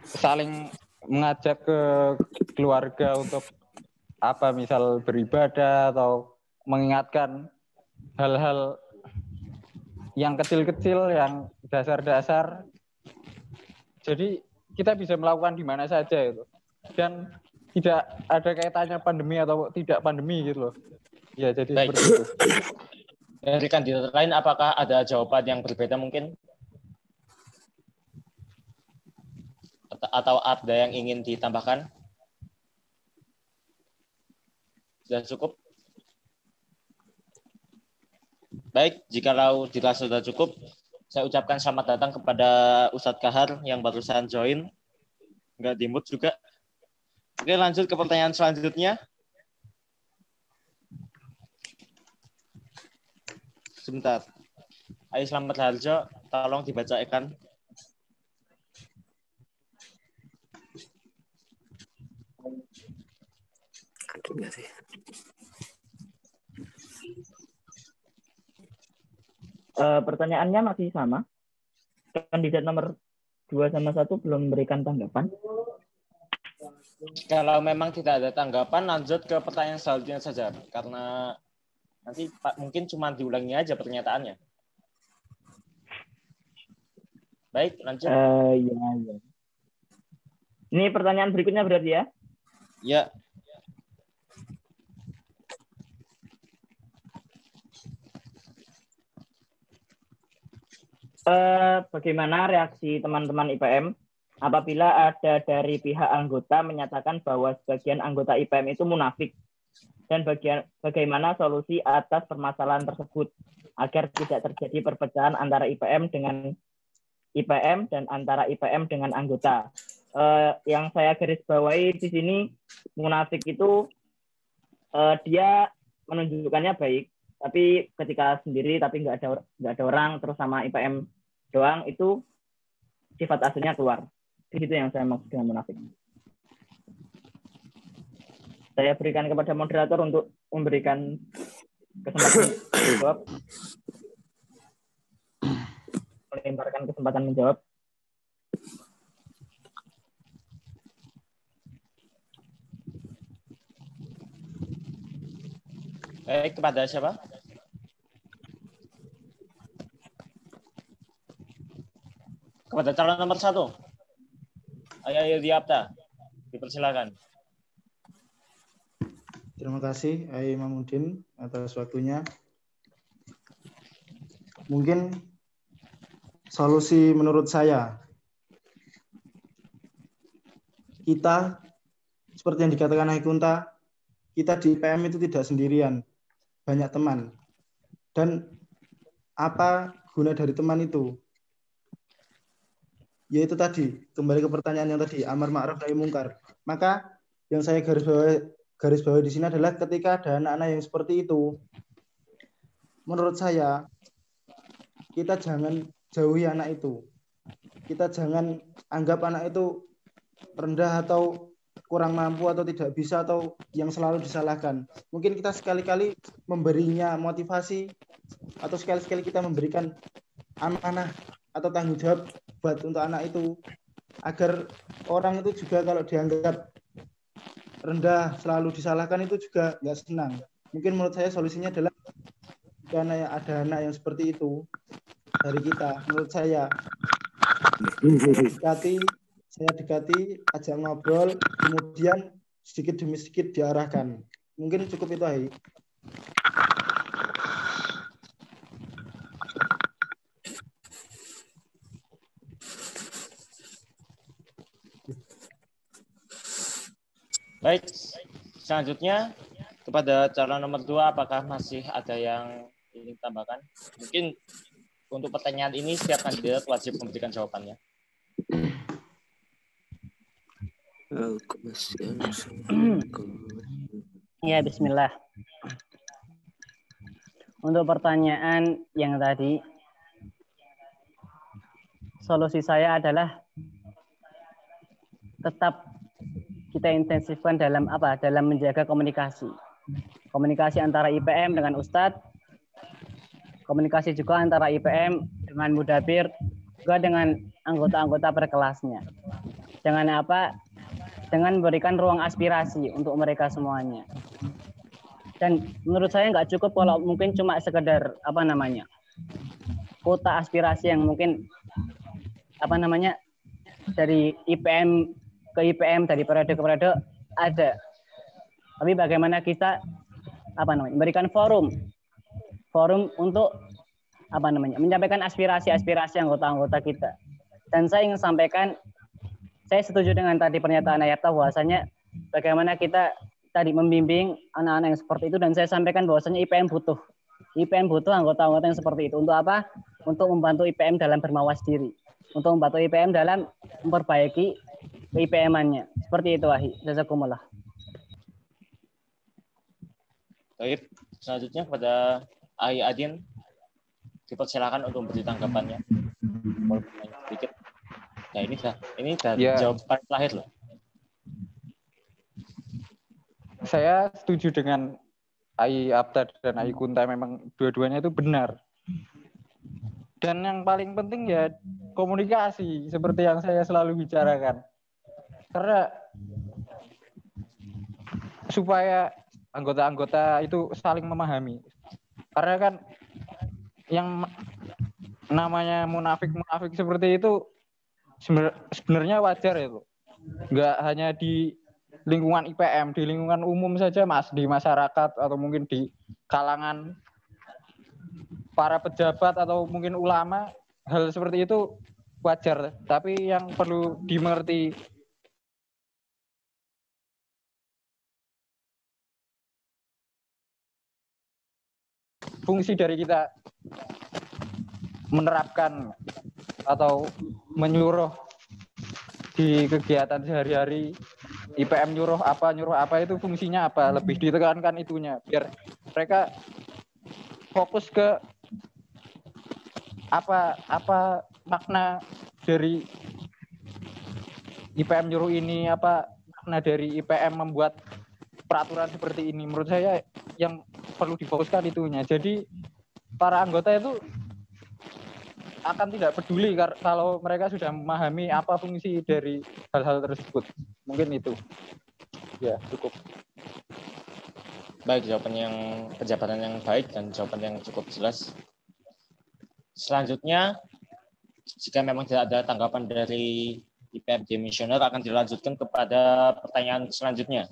saling mengajak ke keluarga untuk misal beribadah atau mengingatkan hal-hal yang kecil-kecil, yang dasar-dasar. Jadi kita bisa melakukan di mana saja itu. Dan tidak ada kaitannya pandemi atau tidak pandemi gitu loh. Ya, jadi
baik.
Seperti itu.
Dari kandidat lain, apakah ada jawaban yang berbeda mungkin? Atau ada yang ingin ditambahkan? Sudah cukup? Baik, jikalau dirasa sudah cukup, saya ucapkan selamat datang kepada Ustadz Kahar yang barusan join. Nggak di-mute juga. Oke, lanjut ke pertanyaan selanjutnya. Sebentar. Ayo Selamat Harjo, tolong dibacakan.
Pertanyaannya masih sama. Kandidat nomor 2 sama 1 belum memberikan tanggapan.
Kalau memang tidak ada tanggapan, lanjut ke pertanyaan selanjutnya saja. Karena nanti mungkin cuma diulangi aja pernyataannya. Baik, lanjut.
Ya. Ini pertanyaan berikutnya berarti ya?
Ya.
Bagaimana reaksi teman-teman IPM apabila ada dari pihak anggota menyatakan bahwa sebagian anggota IPM itu munafik, dan bagaimana solusi atas permasalahan tersebut agar tidak terjadi perpecahan antara IPM dengan IPM dan antara IPM dengan anggota. Yang saya garis bawahi di sini, munafik itu dia menunjukkannya baik, tapi ketika sendiri tapi nggak ada orang, terus sama IPM doang, itu sifat aslinya keluar. Di situ yang saya maksud dengan munafik. Saya berikan kepada moderator untuk memberikan kesempatan menjawab. Melemparkan kesempatan menjawab.
Baik, kepada siapa? Kepada calon nomor 1. Ayo Diapta, dipersilakan.
Terima kasih Ayy Mamuddin atas waktunya. Mungkin solusi menurut saya, kita seperti yang dikatakan Ayy Kunta, kita di IPM itu tidak sendirian, banyak teman. Dan apa guna dari teman itu? Yaitu tadi, kembali ke pertanyaan yang tadi, amar ma'ruf nahi mungkar. Maka yang saya garis bawah di sini adalah ketika ada anak-anak yang seperti itu, menurut saya kita jangan jauhi anak itu. Kita jangan anggap anak itu rendah atau kurang mampu atau tidak bisa atau yang selalu disalahkan. Mungkin kita sekali-kali memberinya motivasi atau sekali-kali kita memberikan amanah atau tanggung jawab buat untuk anak itu, agar orang itu juga kalau dianggap rendah selalu disalahkan itu juga nggak senang. Mungkin menurut saya solusinya adalah karena ada anak yang seperti itu dari kita, menurut saya saya dekati, ajak ngobrol, kemudian sedikit demi sedikit diarahkan. Mungkin cukup itu Ayy.
Baik, selanjutnya kepada calon nomor 2, apakah masih ada yang ingin tambahkan? Mungkin untuk pertanyaan ini setiap kandidat wajib memberikan jawabannya.
Ya, bismillah. Untuk pertanyaan yang tadi, solusi saya adalah tetap kita intensifkan dalam menjaga komunikasi. Komunikasi antara IPM dengan Ustadz, komunikasi juga antara IPM dengan Mudabir, juga dengan anggota-anggota berkelasnya. Dengan memberikan ruang aspirasi untuk mereka semuanya. Dan menurut saya nggak cukup kalau mungkin cuma sekedar kota aspirasi yang mungkin dari IPM ke IPM, dari periode ke periode ada. Tapi bagaimana kita memberikan forum untuk menyampaikan aspirasi anggota-anggota kita. Dan saya ingin sampaikan, saya setuju dengan tadi pernyataan Ayapta bahwasanya bagaimana kita tadi membimbing anak-anak yang seperti itu, dan saya sampaikan bahwasanya IPM butuh anggota-anggota yang seperti itu. Untuk apa? Untuk membantu IPM dalam bermawas diri, untuk membantu IPM dalam memperbaiki IPM-annya. Seperti itu, Wahi. Jazakumullah.
Baik, selanjutnya kepada Ai Adin, dipersilakan untuk memberi tanggapannya. Sedikit. Nah, ini jawaban terakhir loh.
Saya setuju dengan Ai Apta dan Ai Kunta, memang dua-duanya itu benar. Dan yang paling penting ya komunikasi seperti yang saya selalu bicarakan. Karena supaya anggota-anggota itu saling memahami. Karena kan yang namanya munafik seperti itu sebenarnya wajar itu. Enggak hanya di lingkungan IPM, di lingkungan umum saja Mas, di masyarakat atau mungkin di kalangan para pejabat atau mungkin ulama, hal seperti itu wajar. Tapi yang perlu dimengerti fungsi dari kita menerapkan atau menyuruh di kegiatan sehari-hari IPM nyuruh apa itu fungsinya apa, lebih ditekankan itunya biar mereka fokus ke apa makna dari IPM nyuruh ini, apa makna dari IPM membuat peraturan seperti ini. Menurut saya yang perlu difokuskan itunya. Jadi para anggota itu akan tidak peduli kalau mereka sudah memahami apa fungsi dari hal-hal tersebut. Mungkin itu. Ya, cukup.
Baik, penjabatan yang baik dan jawaban yang cukup jelas. Selanjutnya, jika memang tidak ada tanggapan dari IPM Demisioner, akan dilanjutkan kepada pertanyaan selanjutnya.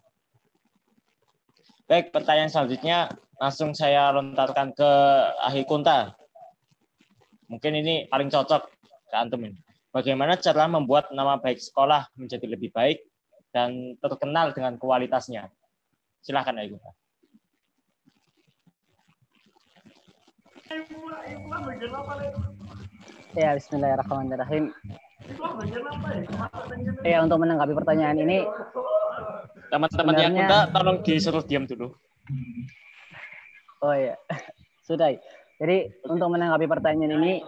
Baik, pertanyaan selanjutnya langsung saya lontarkan ke Ahi Kunta. Mungkin ini paling cocok ke antum ini. Bagaimana cara membuat nama baik sekolah menjadi lebih baik dan terkenal dengan kualitasnya? Silakan Ahi Kunta.
Ya, bismillahirrahmanirrahim. Ya, untuk menanggapi pertanyaan ini,
teman-teman yang Kunta tolong disuruh diam dulu.
Oh ya, sudah. Jadi untuk menanggapi pertanyaan ini,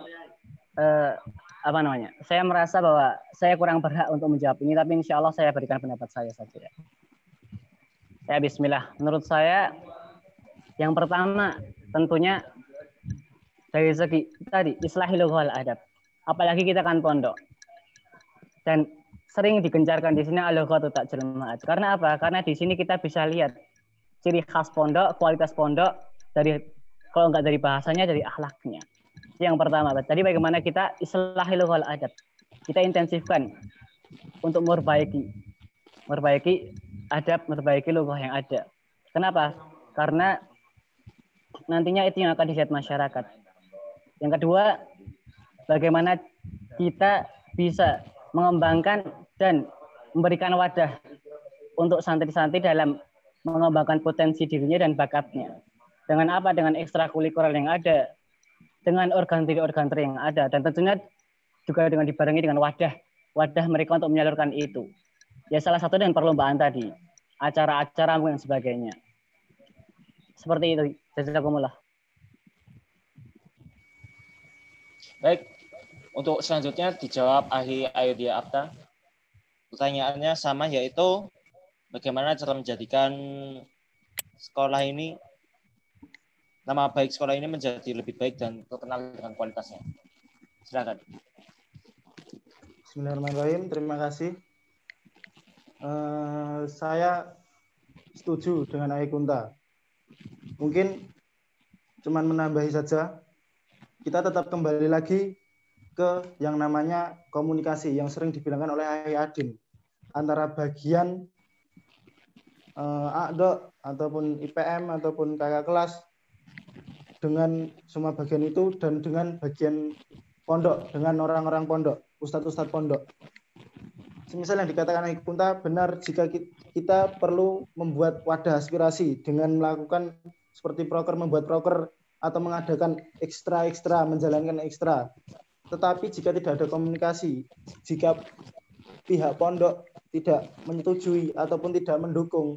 saya merasa bahwa saya kurang berhak untuk menjawab ini, tapi insya Allah saya berikan pendapat saya saja. Ya, bismillah. Menurut saya, yang pertama tentunya dari segi tadi islahil wal adab. Apalagi kita kan pondok. Dan sering digencarkan di sini al-lughatu ta'jil ma'ad. Karena apa? Karena di sini kita bisa lihat ciri khas pondok, kualitas pondok dari kalau enggak dari bahasanya, dari akhlaknya. Yang pertama, tadi bagaimana kita islahil wal adab. Kita intensifkan untuk memperbaiki adab, memperbaiki lughah yang ada. Kenapa? Karena nantinya itu yang akan dilihat masyarakat. Yang kedua, bagaimana kita bisa mengembangkan dan memberikan wadah untuk santri-santri dalam mengembangkan potensi dirinya dan bakatnya. Dengan apa? Dengan ekstrakurikuler yang ada, dengan organ-organ yang ada, dan tentunya juga dengan dibarengi dengan wadah mereka untuk menyalurkan itu. Ya salah satu dengan perlombaan tadi, acara-acara dan sebagainya. Seperti itu. Jazakumullah.
Baik, untuk selanjutnya dijawab Ahi Ayudhya Apta. Pertanyaannya sama, yaitu bagaimana cara menjadikan sekolah ini, nama baik sekolah ini menjadi lebih baik dan terkenal dengan kualitasnya. Silakan.
Bismillahirrahmanirrahim. Terima kasih. Saya setuju dengan Ahi Kunta. Mungkin cuman menambahi saja. Kita tetap kembali lagi ke yang namanya komunikasi yang sering dibilangkan oleh Ahi Adin antara bagian ADO ataupun IPM ataupun kakak kelas dengan semua bagian itu dan dengan bagian pondok, dengan orang-orang pondok, ustadz-ustadz pondok. Semisal yang dikatakan Ahi Kunta benar, jika kita perlu membuat wadah aspirasi dengan melakukan seperti proker, membuat proker atau mengadakan ekstra, menjalankan ekstra. Tetapi jika tidak ada komunikasi, jika pihak pondok tidak menyetujui ataupun tidak mendukung,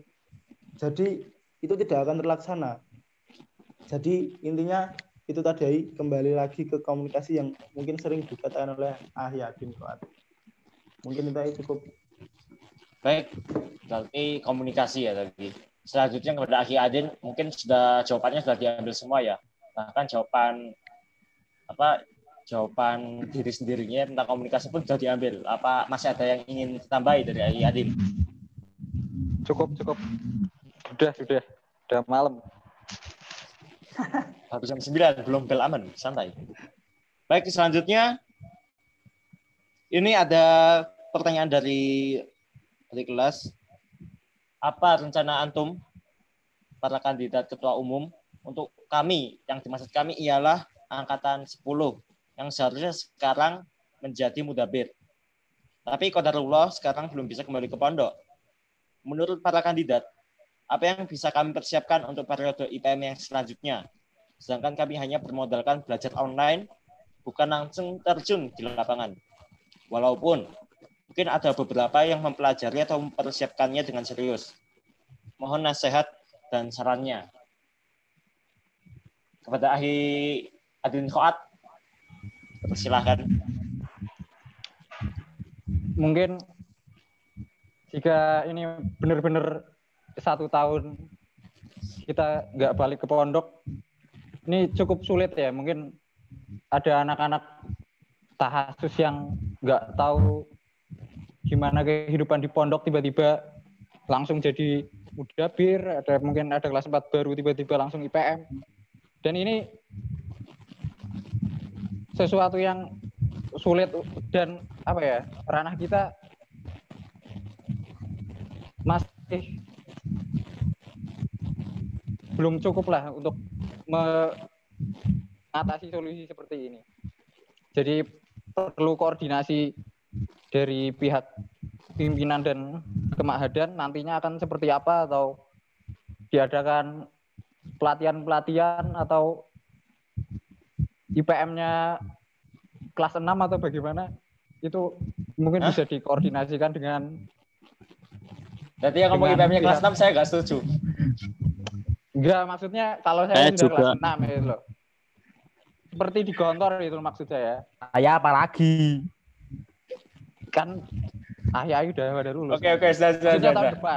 jadi itu tidak akan terlaksana. Jadi intinya itu tadi, kembali lagi ke komunikasi yang mungkin sering dikatakan oleh Ahi Adin. Mungkin itu cukup.
Baik, berarti komunikasi ya tadi. Selanjutnya kepada Ahi Adin, mungkin jawabannya sudah diambil semua ya. Bahkan jawaban diri sendirinya tentang komunikasi pun sudah diambil. Apa masih ada yang ingin ditambahi dari Ai Adin?
Cukup. Udah malam.
Baru jam 9, belum bel aman, santai. Baik, selanjutnya ini ada pertanyaan dari kelas. Apa rencana antum para kandidat ketua umum untuk kami, yang dimaksud kami ialah angkatan 10 yang seharusnya sekarang menjadi mudabir. Tapi qadarullah sekarang belum bisa kembali ke pondok. Menurut para kandidat, apa yang bisa kami persiapkan untuk periode IPM yang selanjutnya? Sedangkan kami hanya bermodalkan belajar online, bukan langsung terjun di lapangan. Walaupun mungkin ada beberapa yang mempelajari atau mempersiapkannya dengan serius. Mohon nasihat dan sarannya. Kepada Ahi Adin Khoat, silakan.
Mungkin jika ini benar-benar 1 tahun kita nggak balik ke pondok, ini cukup sulit ya. Mungkin ada anak-anak tahasus yang nggak tahu gimana kehidupan di pondok, tiba-tiba langsung jadi mudabir, mungkin ada kelas 4 baru tiba-tiba langsung IPM. Dan ini sesuatu yang sulit dan ranah kita masih belum cukup lah untuk mengatasi solusi seperti ini. Jadi perlu koordinasi dari pihak pimpinan dan kema'hadan nantinya akan seperti apa, atau diadakan pelatihan atau IPM-nya kelas 6 atau bagaimana, itu mungkin bisa dikoordinasikan dengan.
Jadi yang ngomong IPM-nya kelas 6 saya nggak setuju.
Enggak, maksudnya kalau saya sudah kelas 6 itu loh. Seperti di Gontor itu maksud saya.
Ya apalagi.
Kan Ahi udah lulus.
Oke, sudah.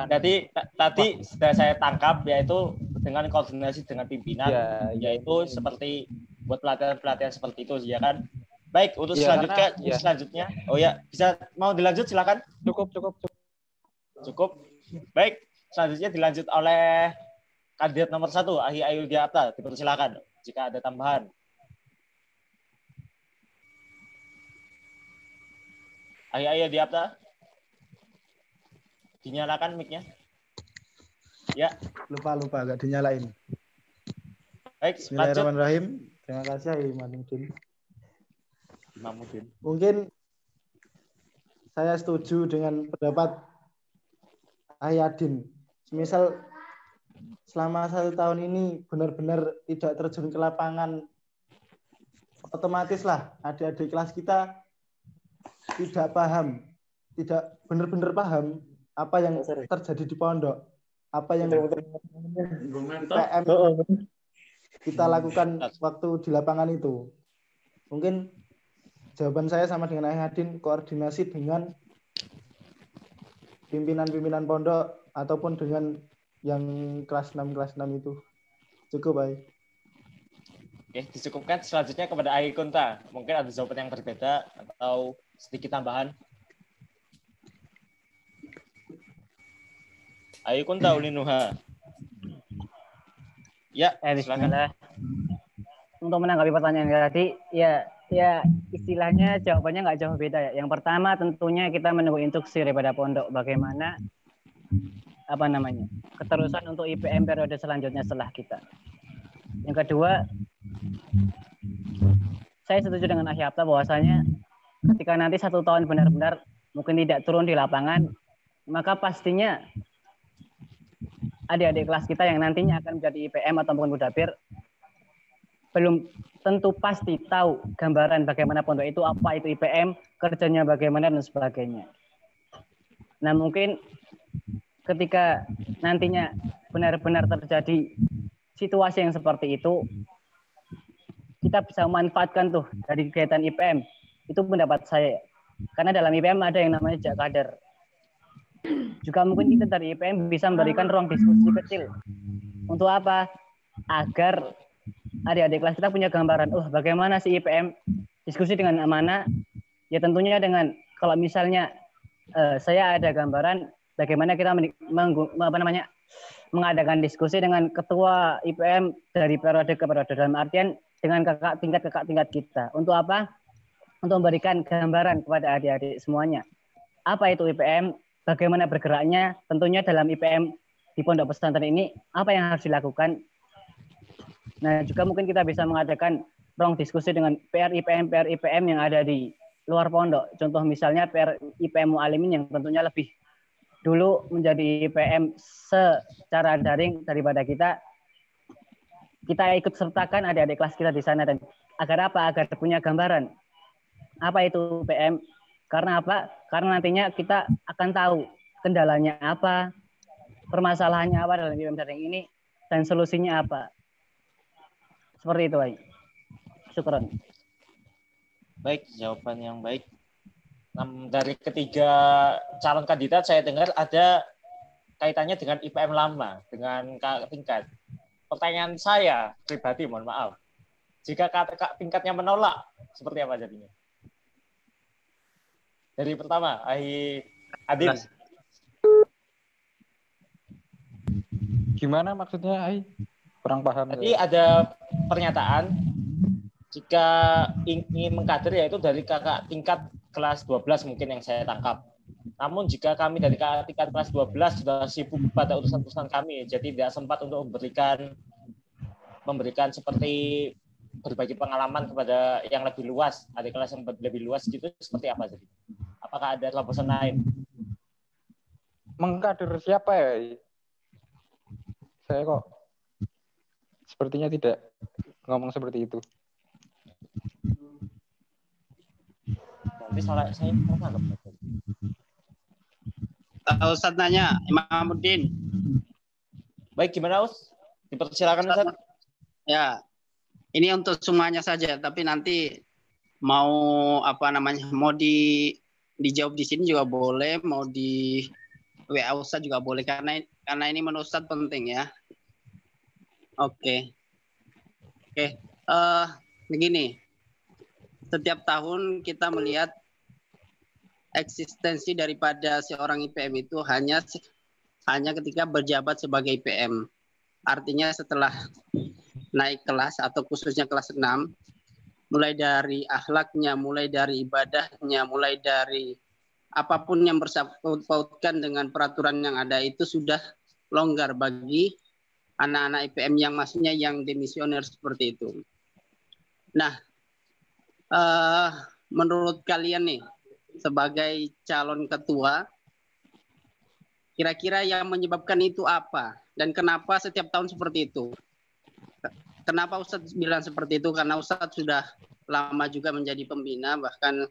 Jadi tadi sudah saya tangkap, yaitu dengan koordinasi dengan pimpinan, yaitu seperti buat pelatihan seperti itu, ya kan? Baik, untuk selanjutnya. Oh ya, bisa mau dilanjut silakan. Cukup. Baik, selanjutnya dilanjut oleh kandidat nomor 1, Ahi Ayudya Apta. Dipersilakan jika ada tambahan. Ahi Ayudya Apta. Dinyalakan mic-nya. Ya.
Lupa agak dinyalain.
Baik,
Bismillahirrahmanirrahim. Terima kasih Imamuddin. Mungkin saya setuju dengan pendapat Ayadin. Misal selama 1 tahun ini benar-benar tidak terjun ke lapangan, otomatis lah adik-adik kelas kita tidak paham, tidak benar-benar paham apa yang terjadi di pondok, apa yang IPM kita lakukan waktu di lapangan itu. Mungkin jawaban saya sama dengan Ayadin, koordinasi dengan pimpinan pondok ataupun dengan yang kelas 6 itu. Cukup, baik.
Oke, dicukupkan. Selanjutnya kepada Ahi Kunta. Mungkin ada jawaban yang berbeda atau sedikit tambahan. Ahi Kunta Ulinuha. Ya, silakan.
Untuk menanggapi pertanyaan tadi, ya istilahnya jawabannya nggak jauh beda ya. Yang pertama tentunya kita menunggu instruksi daripada pondok bagaimana keterusan untuk IPM periode selanjutnya setelah kita. Yang kedua, saya setuju dengan Ahi Apta bahwasanya ketika nanti 1 tahun benar-benar mungkin tidak turun di lapangan, maka pastinya adik-adik kelas kita yang nantinya akan menjadi IPM atau mungkin mudabir belum tentu pasti tahu gambaran bagaimana pondok itu, apa itu IPM, kerjanya bagaimana dan sebagainya. Nah, mungkin ketika nantinya benar-benar terjadi situasi yang seperti itu, kita bisa memanfaatkan tuh dari kegiatan IPM. Itu pendapat saya. Karena dalam IPM ada yang namanya jakadar. Juga mungkin kita dari IPM bisa memberikan ruang diskusi kecil. Untuk apa? Agar adik-adik kelas kita punya gambaran, bagaimana sih IPM diskusi dengan amanah, ya tentunya dengan kalau misalnya saya ada gambaran bagaimana kita mengadakan diskusi dengan ketua IPM dari periode ke periode, dalam artian dengan kakak tingkat kita. Untuk apa? Untuk memberikan gambaran kepada adik-adik semuanya. Apa itu IPM? Bagaimana bergeraknya? Tentunya dalam IPM di pondok pesantren ini apa yang harus dilakukan? Nah, juga mungkin kita bisa mengadakan ruang diskusi dengan PR IPM yang ada di luar pondok. Contoh misalnya PR IPM Mu'alimin yang tentunya lebih dulu menjadi IPM secara daring daripada kita ikut sertakan adik-adik kelas kita di sana, dan agar apa? Agar punya gambaran apa itu IPM. Karena apa? Karena nantinya kita akan tahu kendalanya apa, permasalahannya apa dalam IPM daring ini, dan solusinya apa. Seperti itu, Pak. Syukron.
Baik, jawaban yang baik. Dari ketiga calon kandidat saya dengar ada kaitannya dengan IPM lama, dengan kakak tingkat. Pertanyaan saya pribadi, mohon maaf. Jika kakak tingkatnya menolak, seperti apa jadinya? Dari pertama, Adin.
Gimana maksudnya, kurang paham.
Jadi ada pernyataan jika ingin mengkader yaitu dari kakak tingkat kelas 12 mungkin yang saya tangkap. Namun jika kami dari kakak tingkat kelas 12 sudah sibuk pada urusan-urusan kami, jadi tidak sempat untuk memberikan seperti berbagi pengalaman kepada yang lebih luas, adik kelas yang lebih luas gitu, seperti apa jadi? Apakah ada terobosan lain?
Mengkader siapa ya? Saya kok sepertinya tidak ngomong seperti itu.
Nanti salah saya pernah
Ustaz nanya, Imamuddin.
Baik, gimana Us? Dipersilakan Ustaz.
Ya, ini untuk semuanya saja, tapi nanti mau mau dijawab di sini juga boleh, mau di WA Ustaz juga boleh, karena ini menurut Ustaz penting ya. Oke. Begini, setiap tahun kita melihat eksistensi daripada seorang IPM itu hanya ketika berjabat sebagai IPM. Artinya setelah naik kelas atau khususnya kelas 6, mulai dari akhlaknya, mulai dari ibadahnya, mulai dari apapun yang bersangkut-pautkan dengan peraturan yang ada itu sudah longgar bagi anak-anak IPM yang maksudnya yang demisioner seperti itu. Nah, menurut kalian nih sebagai calon ketua, kira-kira yang menyebabkan itu apa? Dan kenapa setiap tahun seperti itu? Kenapa Ustadz bilang seperti itu? Karena Ustadz sudah lama juga menjadi pembina, bahkan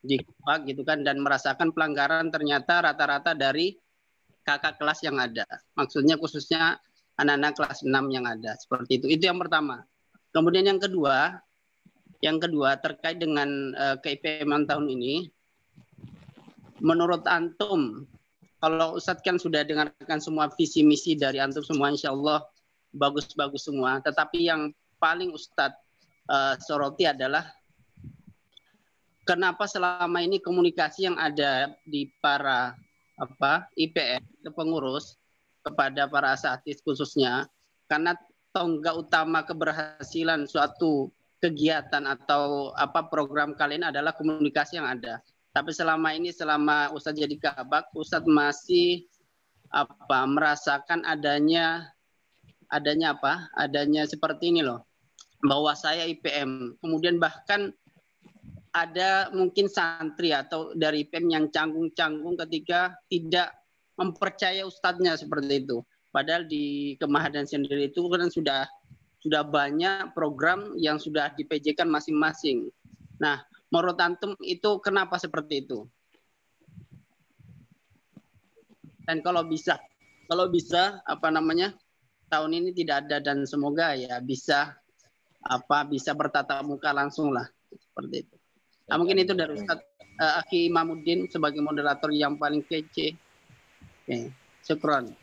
di KUPAK gitu kan, dan merasakan pelanggaran ternyata rata-rata dari kakak kelas yang ada. Maksudnya khususnya anak-anak kelas 6 yang ada. Seperti itu. Itu yang pertama. Kemudian yang kedua terkait dengan ke-IPM tahun ini, menurut antum, kalau Ustadz kan sudah dengarkan semua visi misi dari antum semua, insya Allah bagus-bagus semua. Tetapi yang paling Ustadz soroti adalah kenapa selama ini komunikasi yang ada di para IPM, pengurus kepada para asatidz khususnya, karena tonggak utama keberhasilan suatu kegiatan atau program kalian adalah komunikasi yang ada. Tapi selama ini, selama Ustadz jadi kabak, Ustadz masih merasakan adanya seperti ini loh, bahwa saya IPM, kemudian bahkan ada mungkin santri atau dari IPM yang canggung-canggung ketika tidak mempercaya ustadznya seperti itu. Padahal di Kemahadan sendiri itu kan sudah banyak program yang sudah di-PJ-kan masing-masing. Nah, menurut antum itu kenapa seperti itu? Dan kalau bisa tahun ini tidak ada, dan semoga ya bisa bertatap muka langsung lah seperti itu. Nah, mungkin itu dari Ustadz Aki Imamuddin sebagai moderator yang paling kece. Oke, syukron.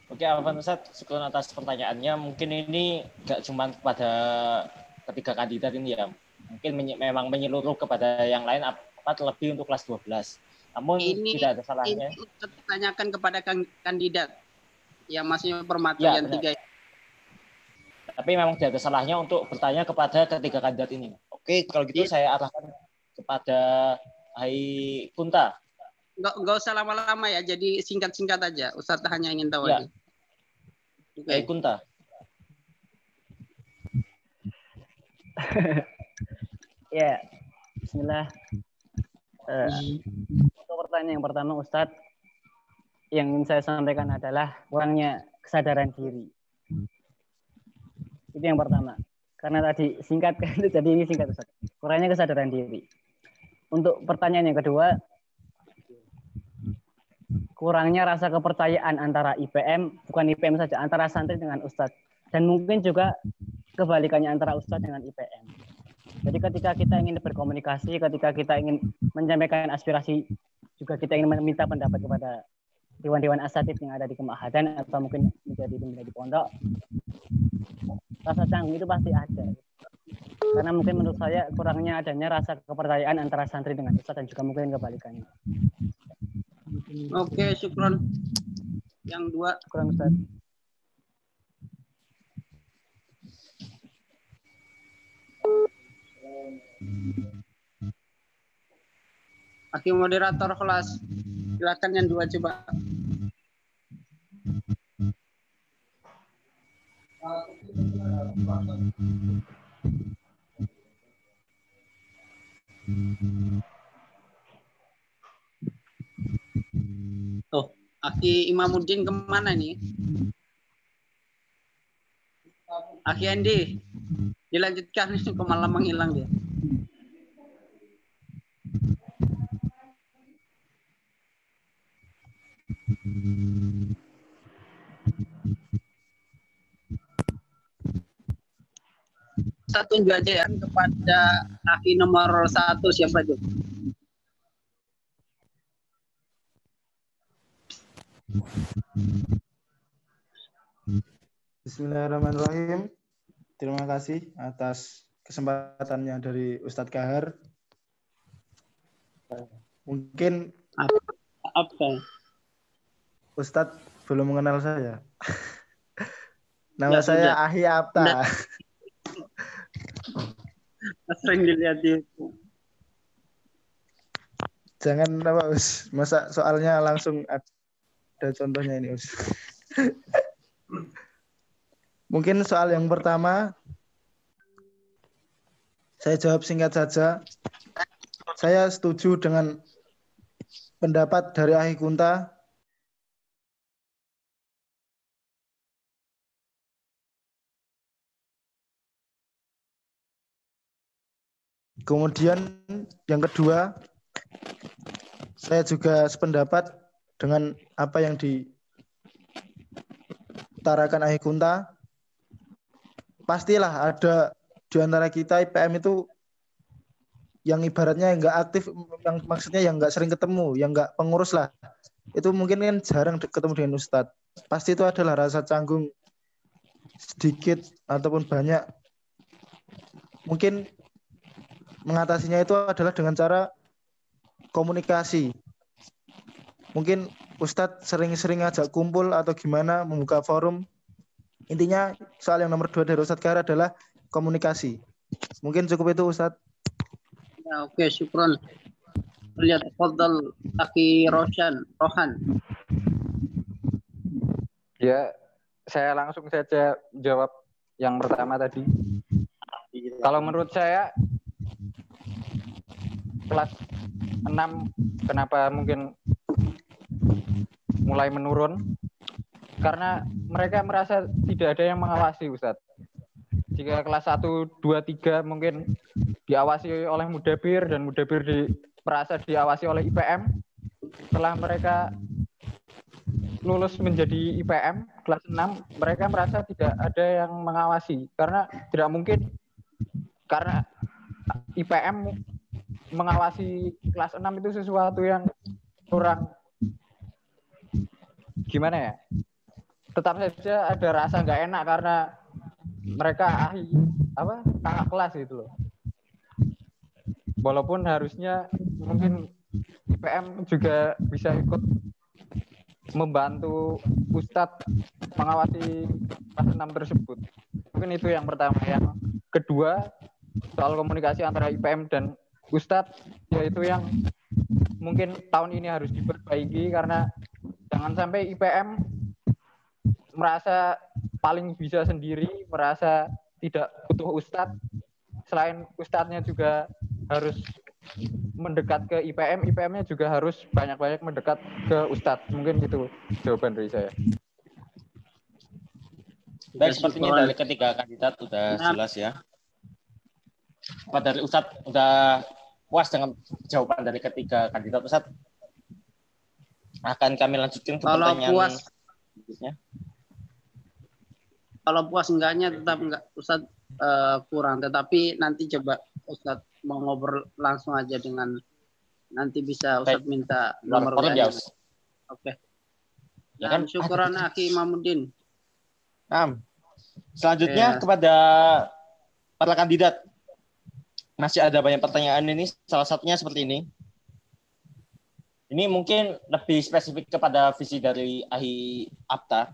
Oke, Afwan Ustadz, syukron atas pertanyaannya. Mungkin ini gak cuma kepada ketiga kandidat ini ya mungkin memang menyeluruh kepada yang lain apa terlebih untuk kelas 12. Namun tidak ada salahnya.
Ini ditanyakan kepada kandidat yang masih permata yang 3.
Tapi memang tidak ada salahnya untuk bertanya kepada ketiga kandidat ini. Oke, kalau gitu saya arahkan kepada Hai Kunta.
Nggak usah lama-lama ya, jadi singkat-singkat aja. Ustadz hanya ingin tahu aja.
Hai Kunta.
Ya, bismillah. Untuk pertanyaan yang pertama Ustadz, yang ingin saya sampaikan adalah kurangnya kesadaran diri. Itu yang pertama. Karena tadi singkat, jadi ini singkat Ustadz. Kurangnya kesadaran diri. Untuk pertanyaan yang kedua, kurangnya rasa kepercayaan antara IPM, bukan IPM saja, antara santri dengan Ustadz. Dan mungkin juga kebalikannya antara Ustadz dengan IPM. Jadi ketika kita ingin berkomunikasi, ketika kita ingin menyampaikan aspirasi, juga kita ingin meminta pendapat kepada dewan-dewan asatid yang ada di Kemahadan atau mungkin menjadi pembina di pondok, rasa canggung itu pasti ada. Karena mungkin menurut saya kurangnya adanya rasa kepercayaan antara santri dengan Ustadz dan juga mungkin kebalikannya.
Oke, syukron. Yang 2.
Syukron Ustadz.
Hakim moderator kelas, silakan yang 2 coba. Tuh, Aki Imamuddin kemana nih? Aki Andi, dilanjutkan ke malam menghilang dia. Satu tunjuk aja ya kepada Aki nomor 1 siapa itu?
Bismillahirrahmanirrahim. Terima kasih atas kesempatannya dari Ustadz Kahar. Mungkin
apa?
Ustadz belum mengenal saya. Nama saya Ahi Apta.
Sering dilihat di
Jangan apa Us, masa soalnya langsung ada contohnya ini Us. Mungkin soal yang pertama saya jawab singkat saja. Saya setuju dengan pendapat dari Ahi Kunta. Kemudian yang kedua, saya juga sependapat dengan apa yang diutarakan Ahi Kunta. Pastilah ada di antara kita IPM itu yang ibaratnya nggak aktif, yang maksudnya yang nggak sering ketemu, yang nggak pengurus lah. Itu mungkin kan jarang ketemu dengan Ustadz. Pasti itu adalah rasa canggung sedikit ataupun banyak. Mungkin mengatasinya itu adalah dengan cara komunikasi. Mungkin Ustadz sering-sering ajak kumpul atau gimana, membuka forum. Intinya soal yang nomor 2 dari Ustadz Kahar adalah komunikasi. Mungkin cukup itu Ustadz.
Ya, oke, syukron. Lihat fadal Aki Rohan.
Ya, saya langsung saja jawab yang pertama tadi. Kalau menurut saya kelas 6 kenapa mungkin mulai menurun? Karena mereka merasa tidak ada yang mengawasi, Ustadz. Jika kelas 1, 2, 3 mungkin diawasi oleh Mudabir dan Mudabir merasa diawasi oleh IPM. Setelah mereka lulus menjadi IPM kelas 6, mereka merasa tidak ada yang mengawasi. Karena tidak mungkin, karena IPM mengawasi kelas 6 itu sesuatu yang kurang, gimana ya, tetap saja ada rasa nggak enak karena mereka kakak kelas gitu loh. Walaupun harusnya mungkin IPM juga bisa ikut membantu Ustadz mengawasi kelas 6 tersebut. Mungkin itu yang pertama. Yang kedua, soal komunikasi antara IPM dan Ustadz, yaitu yang mungkin tahun ini harus diperbaiki, karena jangan sampai IPM merasa paling bisa sendiri, merasa tidak butuh Ustadz. Selain Ustadznya juga harus mendekat ke IPM, IPM-nya juga harus banyak-banyak mendekat ke Ustadz. Mungkin itu jawaban dari saya.
Baik, sepertinya dari ketiga kandidat sudah jelas ya. Pak dari Ustadz sudah puas dengan jawaban dari ketiga kandidat. Ustadz, akan kami lanjutkan ke pertanyaan selanjutnya.
Kalau puas enggaknya tetap enggak, Ustadz kurang. Tetapi nanti coba Ustadz mau ngobrol langsung aja dengan, nanti bisa Ustadz minta nomor WA-nya. Oke.
Ya kan,
syukuran Aki Imamuddin.
Selanjutnya kepada para kandidat. Masih ada banyak pertanyaan ini, salah satunya seperti ini. Ini mungkin lebih spesifik kepada visi dari Ahi Apta.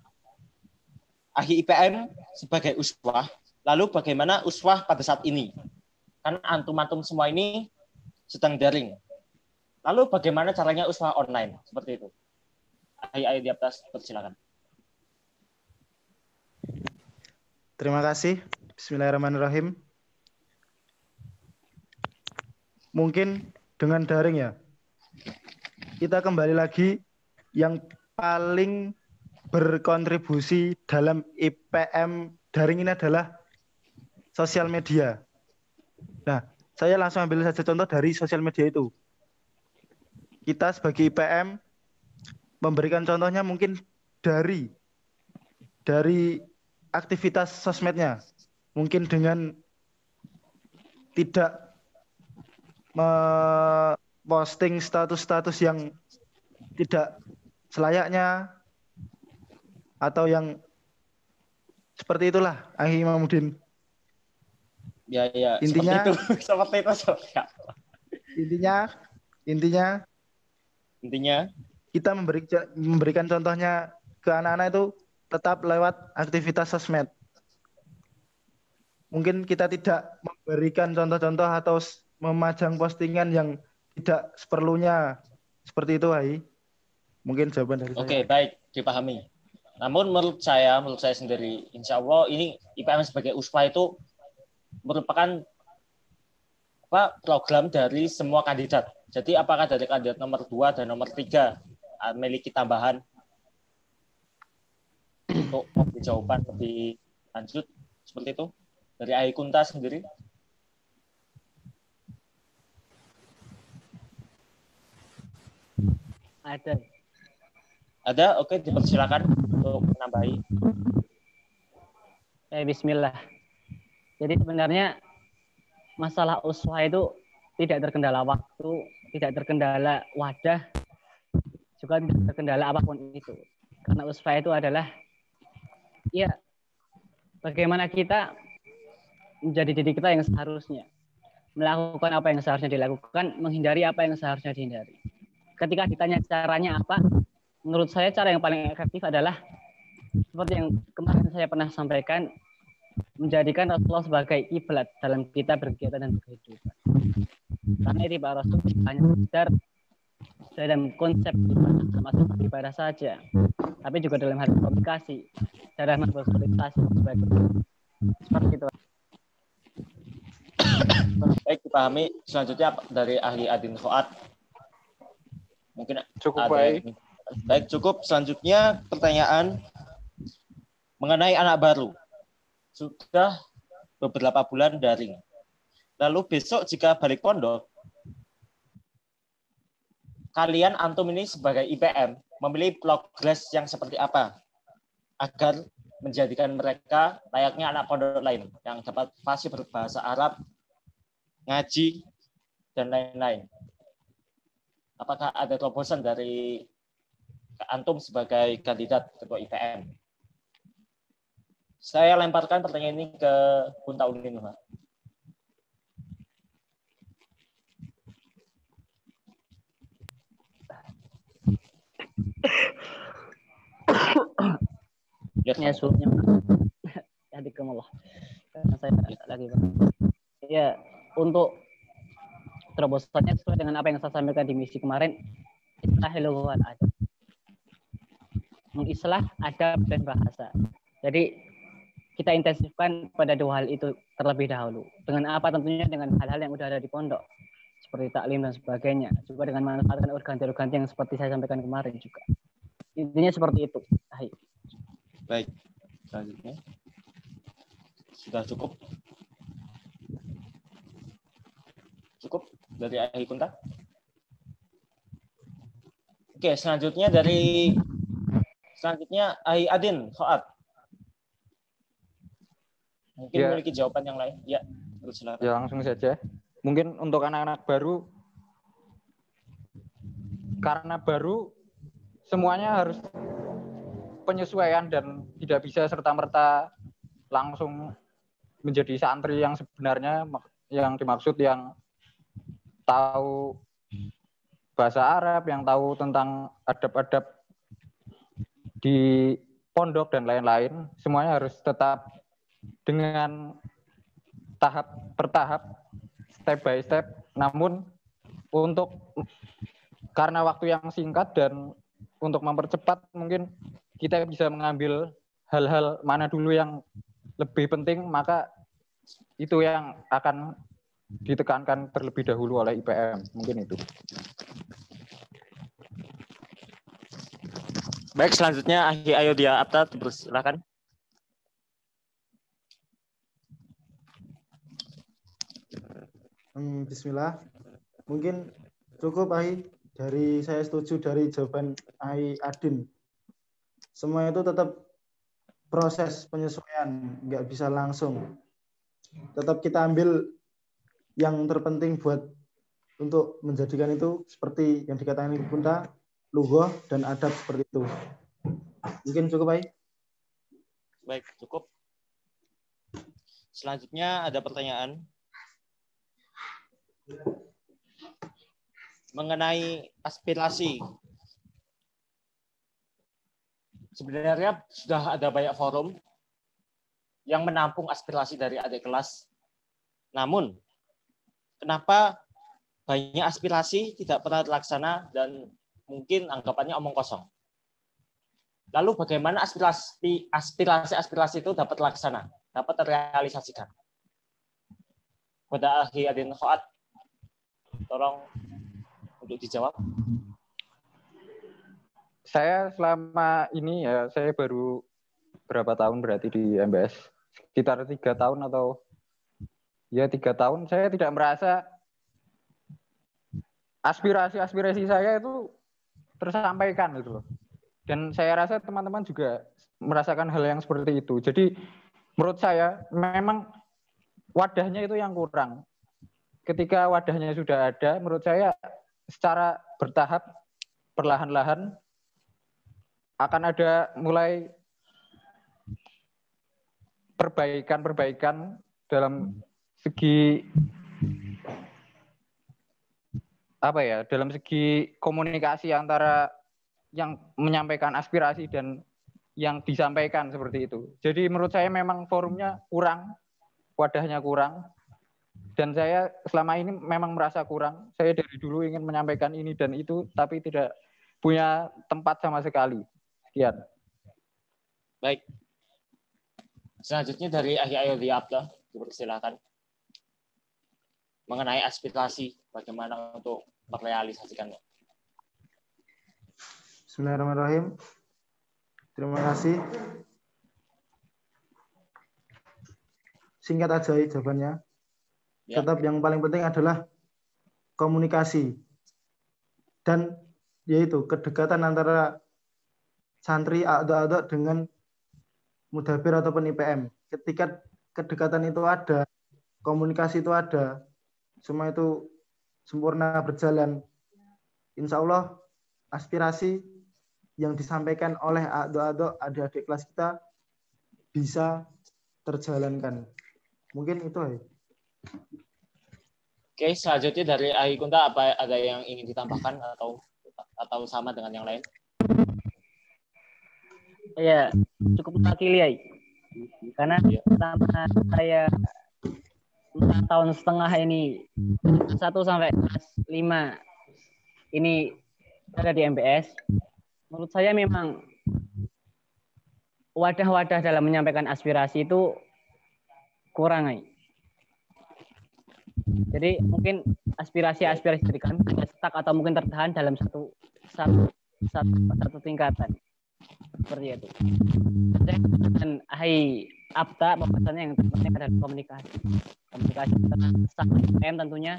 Ahi IPM sebagai uswah, lalu bagaimana uswah pada saat ini? Kan antum-antum semua ini sedang daring. Lalu bagaimana caranya uswah online? Seperti itu. Ahi di atas, persilakan.
Terima kasih. Bismillahirrahmanirrahim. Mungkin dengan daring ya. Kita kembali lagi, yang paling berkontribusi dalam IPM daring ini adalah sosial media. Nah, saya langsung ambil saja contoh dari sosial media itu. Kita sebagai IPM memberikan contohnya mungkin dari aktivitas sosmednya. Mungkin dengan tidak posting status-status yang tidak selayaknya, atau yang seperti itulah, Ahi Imamuddin.
Ya,
intinya
seperti itu.
Intinya kita memberikan contohnya ke anak-anak itu tetap lewat aktivitas sosmed. Mungkin kita tidak memberikan contoh-contoh atau memajang postingan yang tidak seperlunya. Seperti itu, Hai. Mungkin jawaban dari saya.
Oke, baik, dipahami. Namun menurut saya sendiri, insya Allah ini IPM sebagai uswah itu merupakan program dari semua kandidat. Jadi apakah dari kandidat nomor 2 dan nomor 3 memiliki tambahan untuk memberi jawaban lebih lanjut seperti itu dari Ahi Kunta sendiri? Ada, oke, dipersilakan untuk menambahi.
Bismillah. Jadi sebenarnya masalah uswah itu tidak terkendala waktu, tidak terkendala wadah, juga tidak terkendala apapun itu. Karena uswah itu adalah ya bagaimana kita menjadi diri kita yang seharusnya, melakukan apa yang seharusnya dilakukan, menghindari apa yang seharusnya dihindari. Ketika ditanya caranya apa, menurut saya cara yang paling efektif adalah seperti yang kemarin saya pernah sampaikan, menjadikan Rasulullah sebagai kiblat dalam kita berkegiatan dan berkehidupan. Karena itu Pak Rasul hanya sekedar dalam konsep ibadah, termasuk ibadah saja, tapi juga dalam hal komunikasi, dalam hal bersosialisasi seperti itu.
Baik, dipahami. Selanjutnya dari Ahli Adin Fuad. Mungkin
cukup baik.
Baik, cukup. Selanjutnya pertanyaan mengenai anak baru. Sudah beberapa bulan daring. Lalu besok jika balik pondok, kalian antum ini sebagai IPM memilih progres yang seperti apa agar menjadikan mereka layaknya anak pondok lain yang dapat fasih berbahasa Arab, ngaji, dan lain-lain. Apakah ada terobosan dari antum sebagai kandidat ketua IPM? Saya lemparkan pertanyaan ini ke Bun Taudin.
Ya suhunya. Hadikumullah. Karena saya lagi ya untuk terobosannya sesuai dengan apa yang saya sampaikan di misi kemarin, islahul adab. Mengislah adab dan bahasa. Jadi kita intensifkan pada dua hal itu terlebih dahulu. Dengan apa? Tentunya dengan hal-hal yang udah ada di pondok, seperti taklim dan sebagainya. Juga dengan memanfaatkan organ-organ yang seperti saya sampaikan kemarin juga. Intinya seperti itu.
Baik, selanjutnya sudah cukup. Cukup dari Ahi Kunta. Oke, selanjutnya Ahi Adin Khoat. Mungkin
Ya.
memiliki jawaban yang lain. Ya, silakan.
Ya langsung saja. Mungkin untuk anak-anak baru, karena baru semuanya harus penyesuaian dan tidak bisa serta-merta langsung menjadi santri yang sebenarnya, yang dimaksud yang tahu bahasa Arab, yang tahu tentang adab-adab di pondok dan lain-lain. Semuanya harus tetap dengan tahap per tahap, step by step. Namun karena waktu yang singkat dan untuk mempercepat, mungkin kita bisa mengambil hal-hal mana dulu yang lebih penting, maka itu yang akan ditekankan terlebih dahulu oleh IPM. Mungkin itu.
Baik, selanjutnya Ahi Ayodhya Apta, silakan.
Bismillah. Mungkin cukup Ahi. Dari saya setuju dari jawaban Ahi Adin. Semua itu tetap proses penyesuaian, nggak bisa langsung. Tetap kita ambil yang terpenting untuk menjadikan itu seperti yang dikatakan Ibu Kunta, lughah dan adab seperti itu. Mungkin cukup Ahi.
Baik, cukup. Selanjutnya ada pertanyaan mengenai aspirasi. Sebenarnya sudah ada banyak forum yang menampung aspirasi dari adik kelas. Namun, kenapa banyak aspirasi tidak pernah terlaksana dan mungkin anggapannya omong kosong? Lalu bagaimana aspirasi itu dapat terlaksana, dapat terrealisasikan? Pada Ahi Adin Khoat, tolong untuk dijawab.
Saya selama ini ya, saya baru berapa tahun berarti di MBS, sekitar 3 tahun atau ya 3 tahun, saya tidak merasa aspirasi saya itu tersampaikan gitu loh. Dan saya rasa teman-teman juga merasakan hal yang seperti itu. Jadi menurut saya memang wadahnya itu yang kurang. Ketika wadahnya sudah ada, menurut saya secara bertahap, perlahan-lahan akan ada mulai perbaikan dalam segi dalam segi komunikasi antara yang menyampaikan aspirasi dan yang disampaikan seperti itu. Jadi menurut saya memang forumnya kurang, wadahnya kurang, dan saya selama ini memang merasa kurang. Saya dari dulu ingin menyampaikan ini dan itu, tapi tidak punya tempat sama sekali. Sekian.
Baik. Selanjutnya dari Ahi Ayodhya Apta, dipersilakan. Mengenai aspirasi, bagaimana untuk merealisasikannya.
Bismillahirrahmanirrahim. Terima kasih. Singkat aja jawabannya. Ya. Tetap yang paling penting adalah komunikasi. Dan yaitu kedekatan antara santri a'dha' dengan mudhabir ataupun IPM. Ketika kedekatan itu ada, komunikasi itu ada, semua itu sempurna berjalan, insya Allah aspirasi yang disampaikan oleh adik-adik kelas kita bisa terjalankan. Mungkin itu aja.
Oke, selanjutnya dari Ahi Kunta, apa ada yang ingin ditambahkan atau sama dengan yang lain?
Ya, cukup mewakili ya. Karena selama saya 4,5 tahun ini 1 sampai kelas 5 ini ada di MBS. Menurut saya memang wadah-wadah dalam menyampaikan aspirasi itu kurang. Jadi mungkin aspirasi dari kami hanya stuck atau mungkin tertahan dalam satu tingkatan. Seperti itu. Dan Hai Apta pembahasannya yang terpenting adalah komunikasi. Komunikasi antara staff IPM tentunya,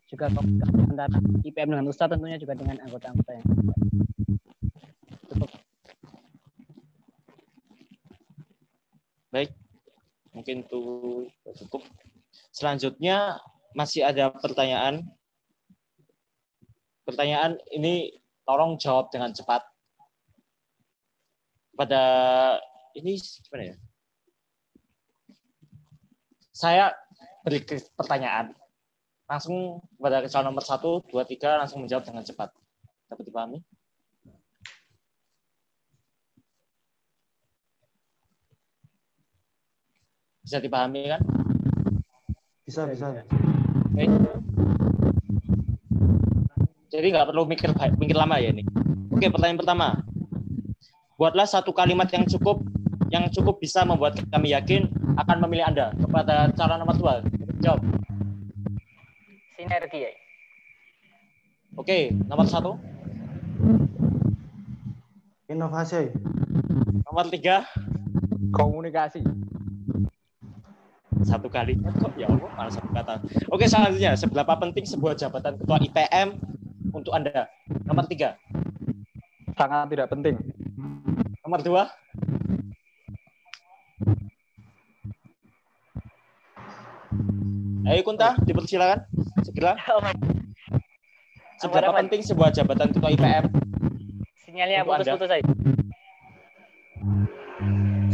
juga komunikasi antara IPM dengan Ustadz tentunya juga dengan anggota-anggota yang cukup.
Baik, mungkin itu cukup. Selanjutnya masih ada pertanyaan. Pertanyaan ini tolong jawab dengan cepat. Pada ini gimana ya? Saya beri pertanyaan. Langsung pada calon nomor 1, 2, 3 langsung menjawab dengan cepat. Dapat dipahami? Bisa dipahami kan?
Bisa.
Oke. Jadi nggak perlu mikir lama ya ini. Oke, pertanyaan pertama. Buatlah satu kalimat yang cukup bisa membuat kami yakin akan memilih Anda. Kepada calon nomor 2, jawab.
Sinergi ya.
Oke, nomor 1.
Inovasi.
Nomor 3.
Komunikasi.
Satu kalimat kok, ya Allah, malah satu kata. Oke, selanjutnya, seberapa penting sebuah jabatan ketua IPM untuk Anda? Nomor 3.
Sangat tidak penting.
Nomor 2. Ayo Kunta, dipersilakan. Segera. Seberapa penting sebuah jabatan ketua IPM?
Sinyalnya putus-putus saja.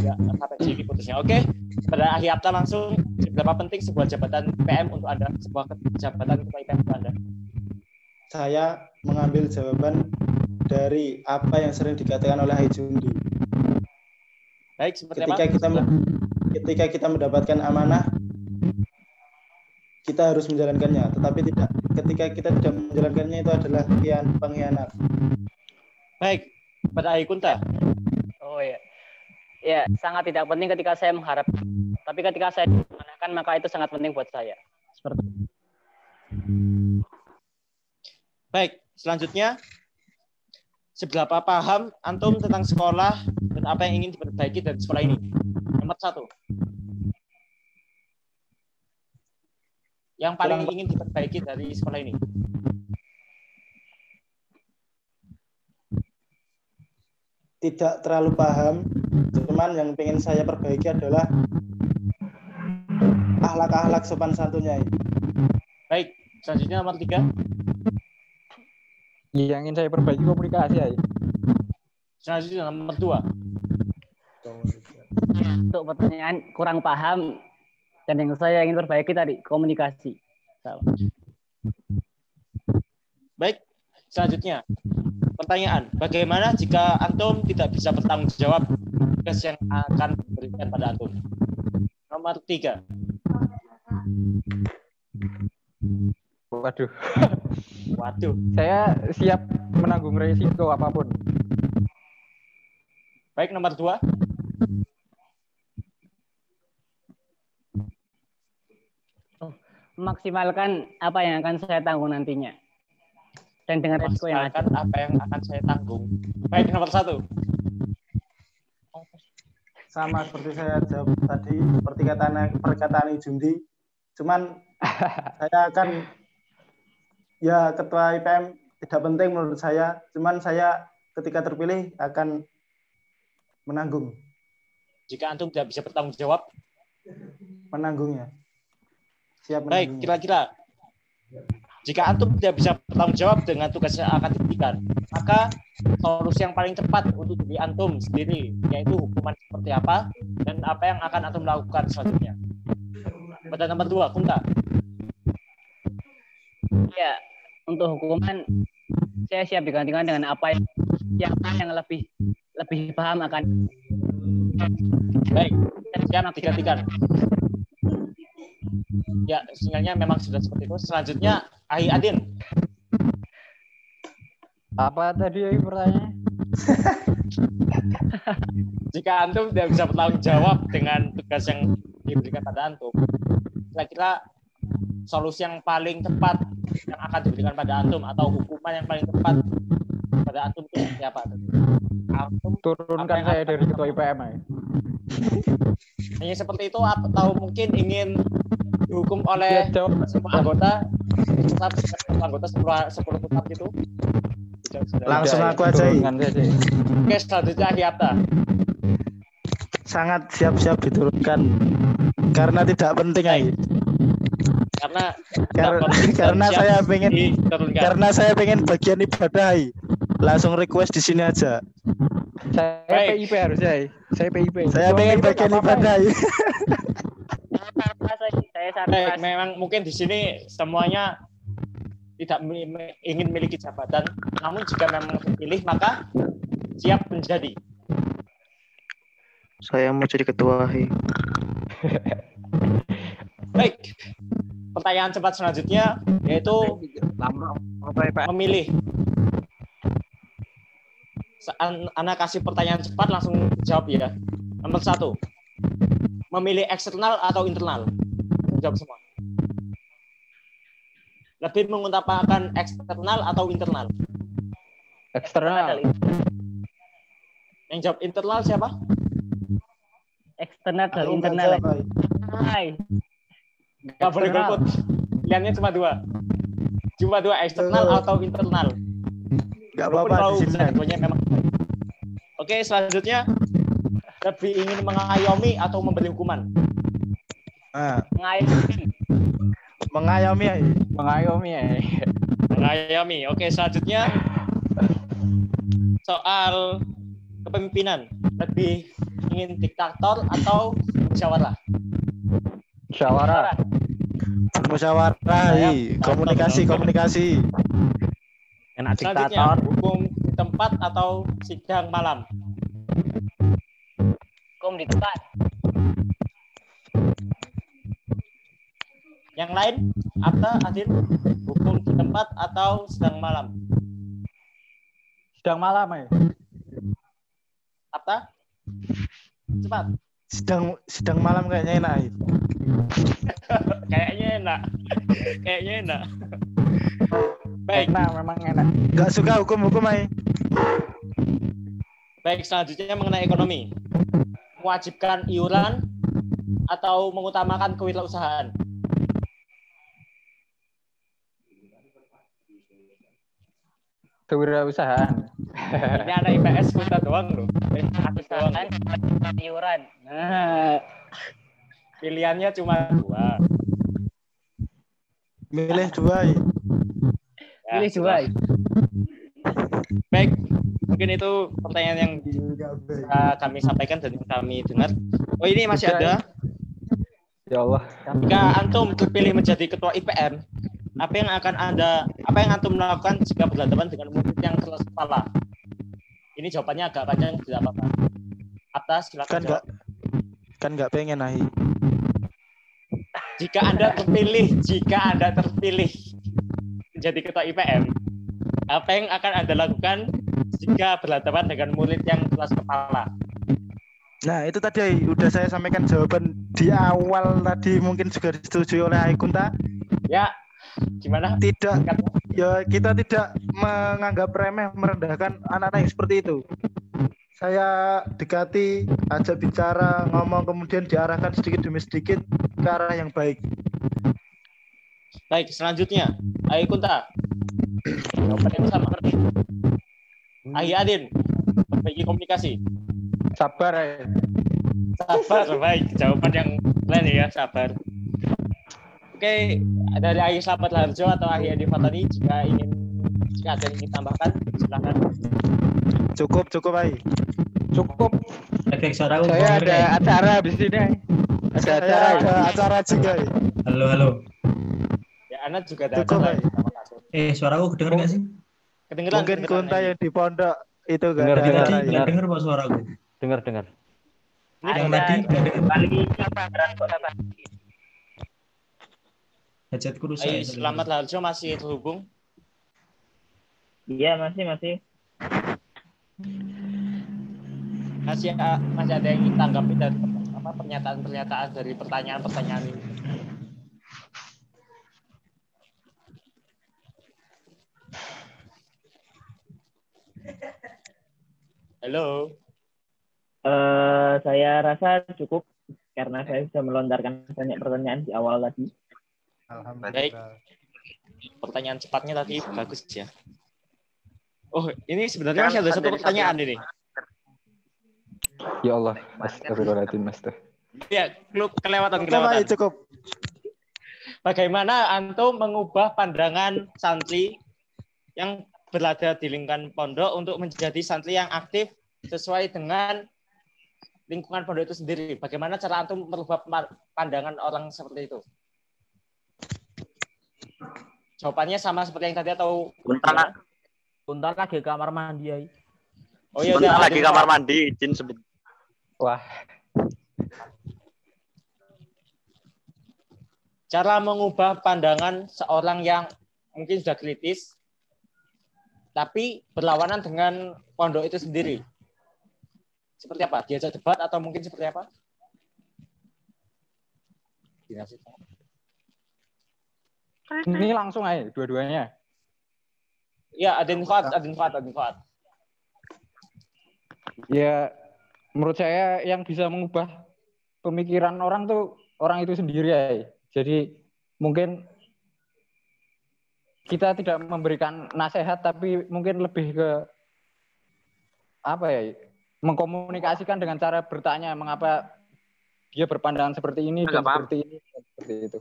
Ya, sampai sini putusnya. Oke. Pada Ahi Apta langsung, seberapa penting sebuah jabatan IPM untuk Anda? Sebuah jabatan ketua IPM untuk Anda?
Saya mengambil jawaban dari apa yang sering dikatakan oleh Hajundi.
Baik, seperti
ketika kita mendapatkan amanah, kita harus menjalankannya. Tetapi ketika kita tidak menjalankannya, itu adalah pengkhianat.
Baik, pada Ahi Kunta.
Oh ya. Ya, sangat tidak penting ketika saya mengharap. Tapi ketika saya dimanahkan, maka itu sangat penting buat saya. Seperti itu.
Baik, selanjutnya. Seberapa paham antum tentang sekolah dan apa yang ingin diperbaiki dari sekolah ini? Nomor 1. Yang paling ingin diperbaiki dari sekolah ini?
Tidak terlalu paham, cuman yang ingin saya perbaiki adalah akhlak-akhlak sopan santunnya.
Baik, selanjutnya nomor 3.
Yang ingin saya perbaiki komunikasi ya.
Selanjutnya nomor 2.
Untuk pertanyaan kurang paham dan yang saya ingin perbaiki tadi komunikasi.
Baik, selanjutnya pertanyaan, bagaimana jika antum tidak bisa bertanggung jawab tugas yang akan diberikan pada antum? Nomor 3.
Waduh. Saya siap menanggung resiko apapun.
Baik, nomor 2.
Maksimalkan apa yang akan saya tanggung nantinya. Dan dengan resiko yang ada.
Apa yang akan saya tanggung. Baik, nomor 1.
Sama seperti saya jawab tadi, seperti perkataan Jundi. Cuman saya akan, ya ketua IPM tidak penting menurut saya. Cuman saya ketika terpilih akan menanggung.
Jika antum tidak bisa bertanggung jawab?
Menanggungnya. Siap menanggungnya.
Baik, kira-kira jika antum tidak bisa bertanggung jawab dengan tugas yang akan diberikan, maka solusi yang paling cepat untuk diri antum sendiri yaitu hukuman seperti apa dan apa yang akan antum lakukan selanjutnya. Pada nomor 2, Kunta.
Ya, untuk hukuman saya siap digantikan dengan apa yang lebih paham akan.
Baik, siap digantikan. Ya, sinyalnya memang sudah seperti itu. Selanjutnya, Ahi Adin.
Apa tadi pertanyaannya?
Jika antum tidak bisa bertanggung jawab dengan tugas yang diberikan pada antum, kira-kira solusi yang paling tepat yang akan diberikan pada antum atau hukuman yang paling tepat pada antum itu seperti apa? Antum
turunkan saya dari ketua IPM ya.
Ingin seperti itu atau mungkin ingin dihukum oleh semua anggota tetap anggota 10 tetap gitu?
Langsung aku aja.
Oke, selanjutnya Hiapta.
Sangat siap-siap diturunkan karena tidak penting aja. Karena saya pengen bagian ibadah. Langsung request di sini aja.
Saya PIP harusnya. Saya PIP.
Saya pengen bagian ibadah.
Baik, memang mungkin di sini semuanya tidak ingin memiliki jabatan, namun jika memang terpilih maka siap menjadi.
Saya mau jadi ketua.
Baik, pertanyaan cepat selanjutnya yaitu memilih. Anak kasih pertanyaan cepat langsung jawab ya. Nomor 1, memilih eksternal atau internal? Jawab semua. Lebih mengutamakan eksternal atau internal?
Eksternal.
Yang jawab internal siapa?
Eksternal atau internal? Hai.
Gak boleh golput. Pilihannya cuma 2. Cuma 2, eksternal atau internal.
Gak apa-apa di sini.
Memang. Oke, selanjutnya lebih ingin mengayomi atau memberi hukuman? Mengayomi. Oke, selanjutnya soal kepemimpinan. Lebih ingin diktator atau musyawarah?
Musyawarah. Komunikasi.
Enak diktator. Hukum di tempat atau sidang malam?
Hukum di tempat.
Yang lain, Abta, Adin, hukum di tempat atau sidang malam?
Sidang malam ya.
Abta, cepat.
Sidang malam kayaknya enak.
Kayaknya enak. Baik.
Memang enak.
Gak suka hukum-hukum ay.
Baik, selanjutnya mengenai ekonomi. Mewajibkan iuran atau mengutamakan kewirausahaan?
Kewirausahaan.
Ini anak IPS kita doang loh. Aku doang.
Iuran.
Pilihannya cuma 2.
Milih 2.
Pilih 2. Baik, mungkin itu pertanyaan yang kami sampaikan dan kami dengar. Oh, ini masih ada.
Ya Allah.
Jika antum terpilih menjadi ketua IPM, apa yang antum lakukan jika berhadapan dengan murid yang keras kepala? Ini jawabannya agak panjang, tidak apa-apa. Atas, silakan jawab.
Kan nggak pengen ahi.
Jika Anda terpilih menjadi ketua IPM, apa yang akan Anda lakukan jika berhadapan dengan murid yang keras kepala?
Nah, itu tadi udah saya sampaikan jawaban di awal tadi, mungkin juga disetujui oleh Aikunta.
Ya, gimana?
Tidak, ya kita tidak menganggap remeh, merendahkan anak-anak yang seperti itu. Saya dekati, ajak bicara, ngomong, kemudian diarahkan sedikit demi sedikit ke arah yang baik.
Baik, selanjutnya, Aikunta. Jawaban yang sama. Ahi Adin, perbaiki komunikasi.
Sabar ya.
Sabar, baik. Jawaban yang lain ya, sabar. Oke, dari Ahi Slamet Harjo atau Ahi Adi Fatani, jika ingin Jika ada yang ingin tambahkan, silakan.
Cukup, Ai.
Cukup.
Efek suara
Saya ada acara habis ini. Ai. Ada acara.
Ada acara juga. Ai.
Halo.
Ya, Ana juga ada
Cukup,
acara.
Ai.
Suaraku kedengar nggak sih?
Kedengeran.
Mungkin Kunta yang di pondok itu gak
Dengar,
ada
dengar,
acara.
Nggak dengar pak suaraku.
Dengar.
Yang tadi nggak dengar. Headsetku rusak.
Ai, selamat Larjo masih terhubung.
Iya, masih.
Masih ada yang ingin tanggapi dari pernyataan-pernyataan dari pertanyaan-pertanyaan ini. Halo.
Saya rasa cukup karena saya sudah melontarkan banyak pertanyaan di awal tadi.
Baik. Pertanyaan cepatnya tadi bagus ya. Oh, ini sebenarnya masih ada satu pertanyaan ini.
Ya Allah, astagfirullahaladzim,
Ya, kelewatan.
Cukup.
Bagaimana antum mengubah pandangan santri yang berada di lingkungan pondok untuk menjadi santri yang aktif sesuai dengan lingkungan pondok itu sendiri? Bagaimana cara antum merubah pandangan orang seperti itu? Jawabannya sama seperti yang tadi atau?
Bentar lagi kamar mandi, Ai.
Oh iya,
bentar lagi kamar mandi, izin sebentar.
Wah.
Cara mengubah pandangan seorang yang mungkin sudah kritis, tapi berlawanan dengan pondok itu sendiri. Seperti apa? Diajak debat atau mungkin seperti apa?
Ini langsung aja dua-duanya.
Ya, Adin Fuad.
Ya, menurut saya yang bisa mengubah pemikiran orang tuh orang itu sendiri ya. Jadi mungkin kita tidak memberikan nasihat, tapi mungkin lebih ke mengkomunikasikan dengan cara bertanya mengapa dia berpandangan seperti ini dan seperti ini seperti itu.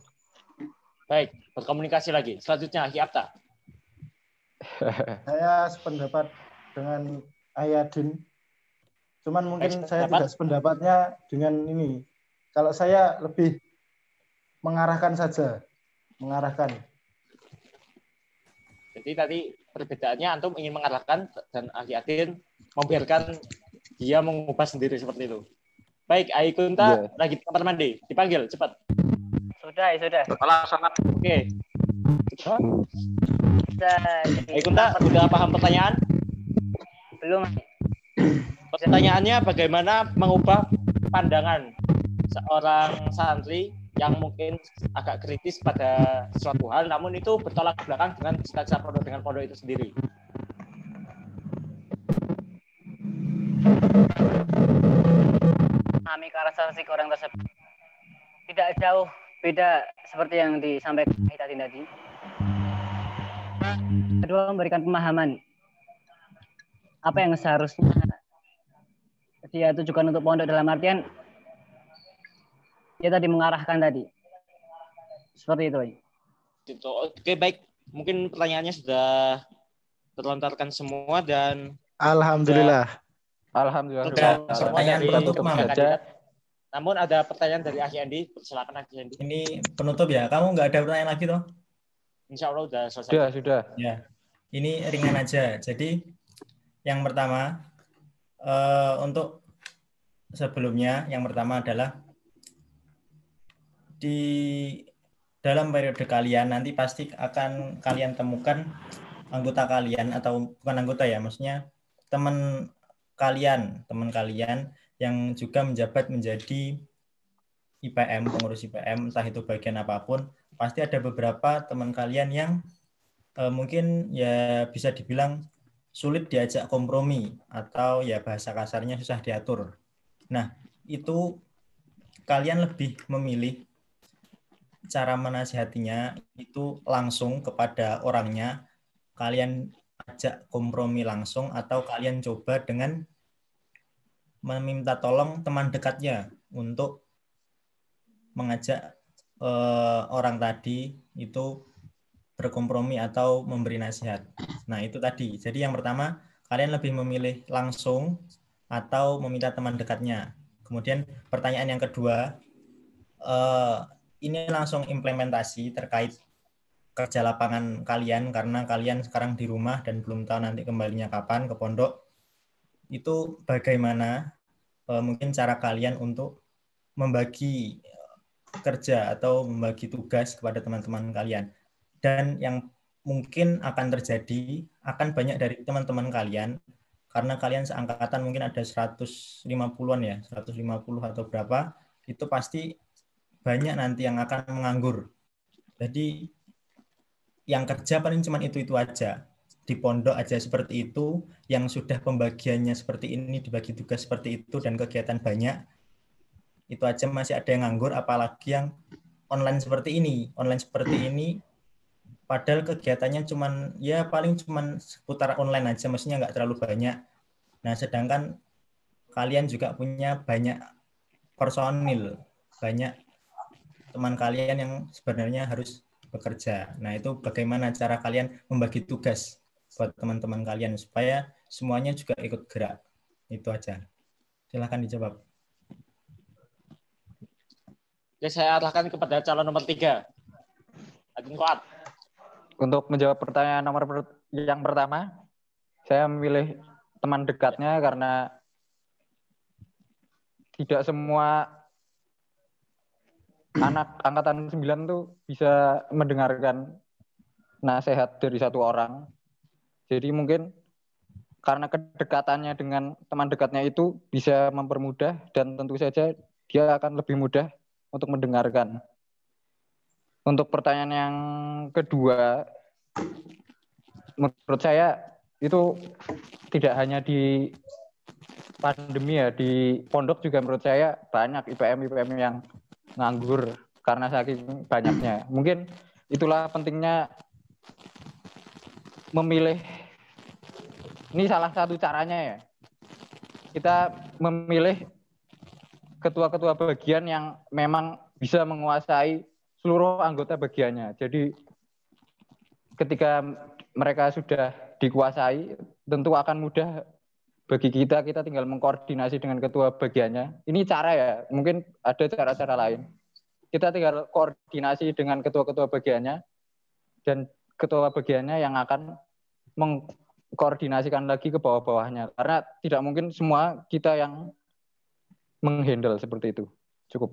Baik, berkomunikasi lagi. Selanjutnya Hiapta.
Saya sependapat dengan Ayadin. Cuman mungkin saya tidak sependapatnya dengan ini. Kalau saya lebih mengarahkan saja.
Jadi tadi perbedaannya antum ingin mengarahkan dan Ayadin membiarkan dia mengubah sendiri seperti itu. Baik, Aikunta lagi di kamar mandi. Dipanggil, cepat.
Sudah.
Oke. Aikunta, sudah paham pertanyaan?
Belum.
Pertanyaannya bagaimana mengubah pandangan seorang santri yang mungkin agak kritis pada suatu hal, namun itu bertolak belakang dengan cita-cita pondok dengan pondok itu sendiri.
Kami karakteristik orang tersebut tidak jauh beda seperti yang disampaikan tadi. Kedua, memberikan pemahaman apa yang seharusnya dia tujukan untuk pondok dalam artian dia tadi mengarahkan tadi. Seperti itu.
Oke, baik. Mungkin pertanyaannya sudah terlontarkan semua dan
Alhamdulillah.
Pertanyaan penutup saja. Namun ada pertanyaan dari Akhi Andi. Silakan Akhi Andi.
Ini penutup ya. Kamu nggak ada pertanyaan lagi toh?
Insya Allah sudah selesai.
Sudah.
Ya. Ini ringan aja. Jadi yang pertama untuk sebelumnya yang pertama adalah di dalam periode kalian nanti pasti akan kalian temukan anggota kalian atau bukan anggota ya, maksudnya teman kalian yang juga menjabat menjadi IPM, pengurus IPM, entah itu bagian apapun, pasti ada beberapa teman kalian yang mungkin ya bisa dibilang sulit diajak kompromi atau ya bahasa kasarnya susah diatur. Nah, itu kalian lebih memilih cara menasihatinya itu langsung kepada orangnya, kalian ajak kompromi langsung atau kalian coba dengan meminta tolong teman dekatnya untuk mengajak orang tadi itu berkompromi atau memberi nasihat. Nah, itu tadi. Jadi yang pertama, kalian lebih memilih langsung atau meminta teman dekatnya. Kemudian pertanyaan yang kedua, ini langsung implementasi terkait kerja lapangan kalian karena kalian sekarang di rumah dan belum tahu nanti kembalinya kapan ke pondok. Itu bagaimana mungkin cara kalian untuk membagi kerja atau membagi tugas kepada teman-teman kalian. Dan yang mungkin akan terjadi, akan banyak dari teman-teman kalian, karena kalian seangkatan mungkin ada 150-an ya, 150 atau berapa, itu pasti banyak nanti yang akan menganggur. Jadi yang kerja paling cuma itu aja. Di pondok aja seperti itu, yang sudah pembagiannya seperti ini, dibagi tugas seperti itu, dan kegiatan banyak, itu aja masih ada yang nganggur, apalagi yang online seperti ini. Online seperti ini, padahal kegiatannya cuman ya paling cuman seputar online aja, maksudnya nggak terlalu banyak. Nah, sedangkan kalian juga punya banyak personil, banyak teman kalian yang sebenarnya harus bekerja. Nah, itu bagaimana cara kalian membagi tugas buat teman-teman kalian supaya semuanya juga ikut gerak. Itu aja. Silahkan dijawab.
Oke, saya arahkan kepada calon nomor 3. Adin Kuat.
Untuk menjawab pertanyaan yang pertama, saya memilih teman dekatnya karena tidak semua anak angkatan 9 tuh bisa mendengarkan nasihat dari satu orang. Jadi mungkin karena kedekatannya dengan teman dekatnya itu bisa mempermudah dan tentu saja dia akan lebih mudah untuk mendengarkan. Untuk pertanyaan yang kedua, menurut saya itu tidak hanya di pandemi ya, di pondok juga menurut saya banyak IPM yang nganggur karena saking banyaknya. Mungkin itulah pentingnya memilih, ini salah satu caranya ya, kita memilih ketua-ketua bagian yang memang bisa menguasai seluruh anggota bagiannya. Jadi ketika mereka sudah dikuasai, tentu akan mudah bagi kita tinggal mengkoordinasi dengan ketua bagiannya. Ini cara ya, mungkin ada cara-cara lain. Kita tinggal koordinasi dengan ketua-ketua bagiannya, dan ketua bagiannya yang akan mengkoordinasikan lagi ke bawah-bawahnya. Karena tidak mungkin semua kita yang menghandle seperti itu. Cukup.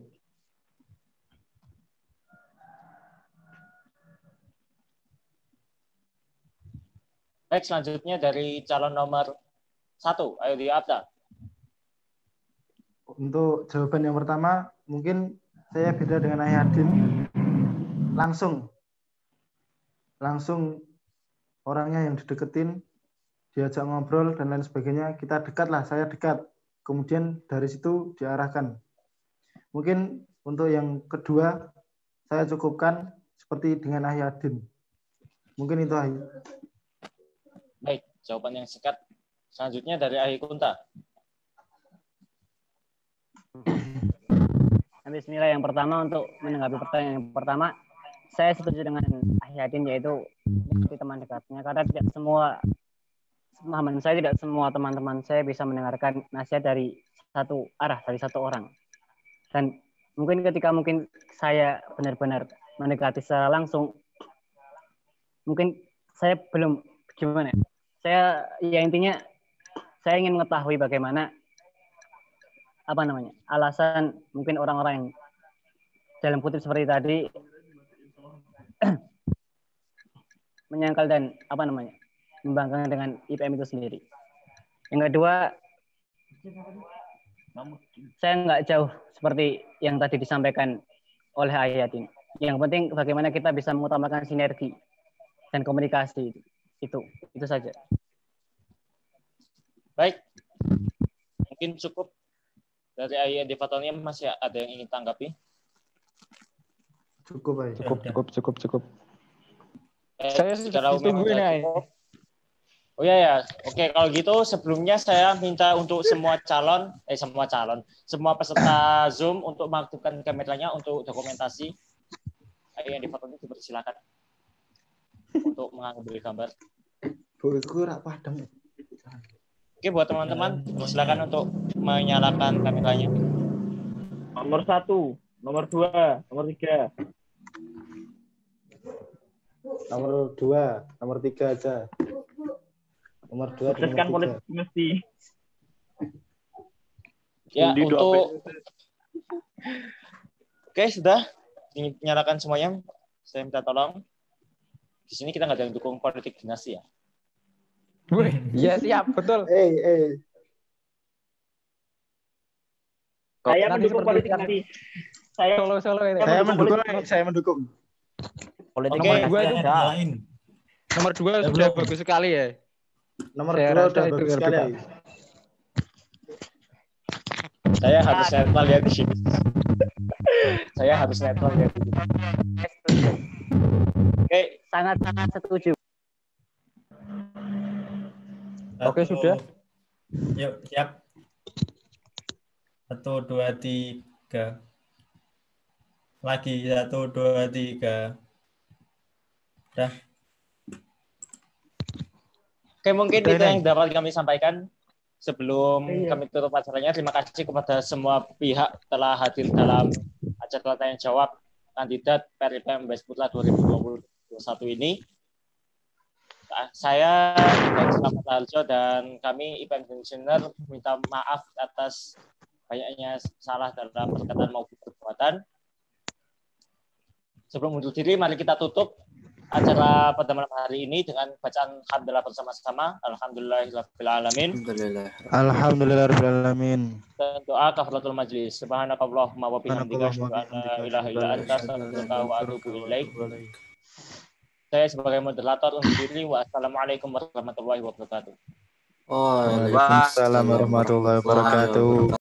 Baik, selanjutnya dari calon nomor 1, ayo di Abda.
Untuk jawaban yang pertama, mungkin saya beda dengan Ayadin. Langsung orangnya yang dideketin, diajak ngobrol dan lain sebagainya, kita dekat lah, saya dekat. Kemudian dari situ diarahkan. Mungkin untuk yang kedua, saya cukupkan seperti dengan Ayadin. Mungkin itu aja.
Baik, jawaban yang singkat. Selanjutnya dari Ahi Kunta.
Bismillah, yang pertama untuk menanggapi pertanyaan yang pertama, saya setuju dengan Ahyadin, yaitu teman dekatnya, karena tidak semua pemahaman saya, tidak semua teman-teman saya bisa mendengarkan nasihat dari satu arah, dari satu orang. Dan mungkin ketika saya benar-benar mendekati secara langsung, mungkin saya belum, gimana ya, saya ya intinya saya ingin mengetahui bagaimana alasan mungkin orang-orang yang dalam kutip seperti tadi menyangkal dan membanggakan dengan IPM itu sendiri. Yang kedua, saya nggak jauh seperti yang tadi disampaikan oleh Ayadin. Yang penting bagaimana kita bisa mengutamakan sinergi dan komunikasi. Itu saja.
Baik, mungkin cukup dari Ayah Devatoni. Masih ada yang ingin tanggapi?
Cukup aja.
Cukup. Saya tungguin ya.
Oh ya. Oke, kalau gitu sebelumnya saya minta untuk semua peserta Zoom untuk mengaktifkan kameranya untuk dokumentasi. Ayah Devatoni, dipersilakan. untuk mengambil gambar.
Buku rak padang.
Oke, buat teman-teman, silakan untuk menyalakan kameranya.
Nomor 1, nomor 2, nomor 3.
Nomor 2, nomor 3 aja. Nomor 2 dan
Sukseskan
nomor 3.
politik mesti.
Ya, untuk Oke, sudah dinyalakan semuanya. Saya minta tolong. Di sini kita nggak ada yang dukung politik dinasti ya.
Wih, iya siap, betul.
Saya
Nanti
mendukung
seperti
politik
yang
nanti. Saya
Saya mendukung.
Politik
Oke,
dinasti
gue itu
ada.
nomor 2 sudah bagus sekali ya.
Nomor
Saya
2
rasa
udah
itu
bagus
RP,
sekali.
Pak.
Saya harus netral ya di sini. Saya harus netral ya di sini. Oke,
Sangat setuju.
Oke, sudah.
Yuk, siap. 1, 2, 3. Lagi 1, 2, 3. Udah.
Oke, mungkin
Udah,
itu
Neng.
yang dapat kami sampaikan sebelum kami tutup acaranya. Terima kasih kepada semua pihak telah hadir dalam acara tanya jawab kandidat PRIPM Besputra 2021 ini. Saya Iban Selamat Harjo dan kami IPM Pensioner minta maaf atas banyaknya salah dalam perkataan maupun perbuatan. Sebelum undur diri, mari kita tutup acara pada malam hari ini dengan bacaan hamdalah bersama-sama. Alhamdulillahirabbil alamin.
Alhamdulillahirabbil
Dan doa kafaratul majlis. Subhanakallahumma wa bihamdika asyhadu an la ilaha illa anta astaghfiruka wa atubu ilaik. Saya sebagai moderator undur diri. Wassalamualaikum warahmatullahi wabarakatuh.
Waalaikumsalam warahmatullahi wabarakatuh.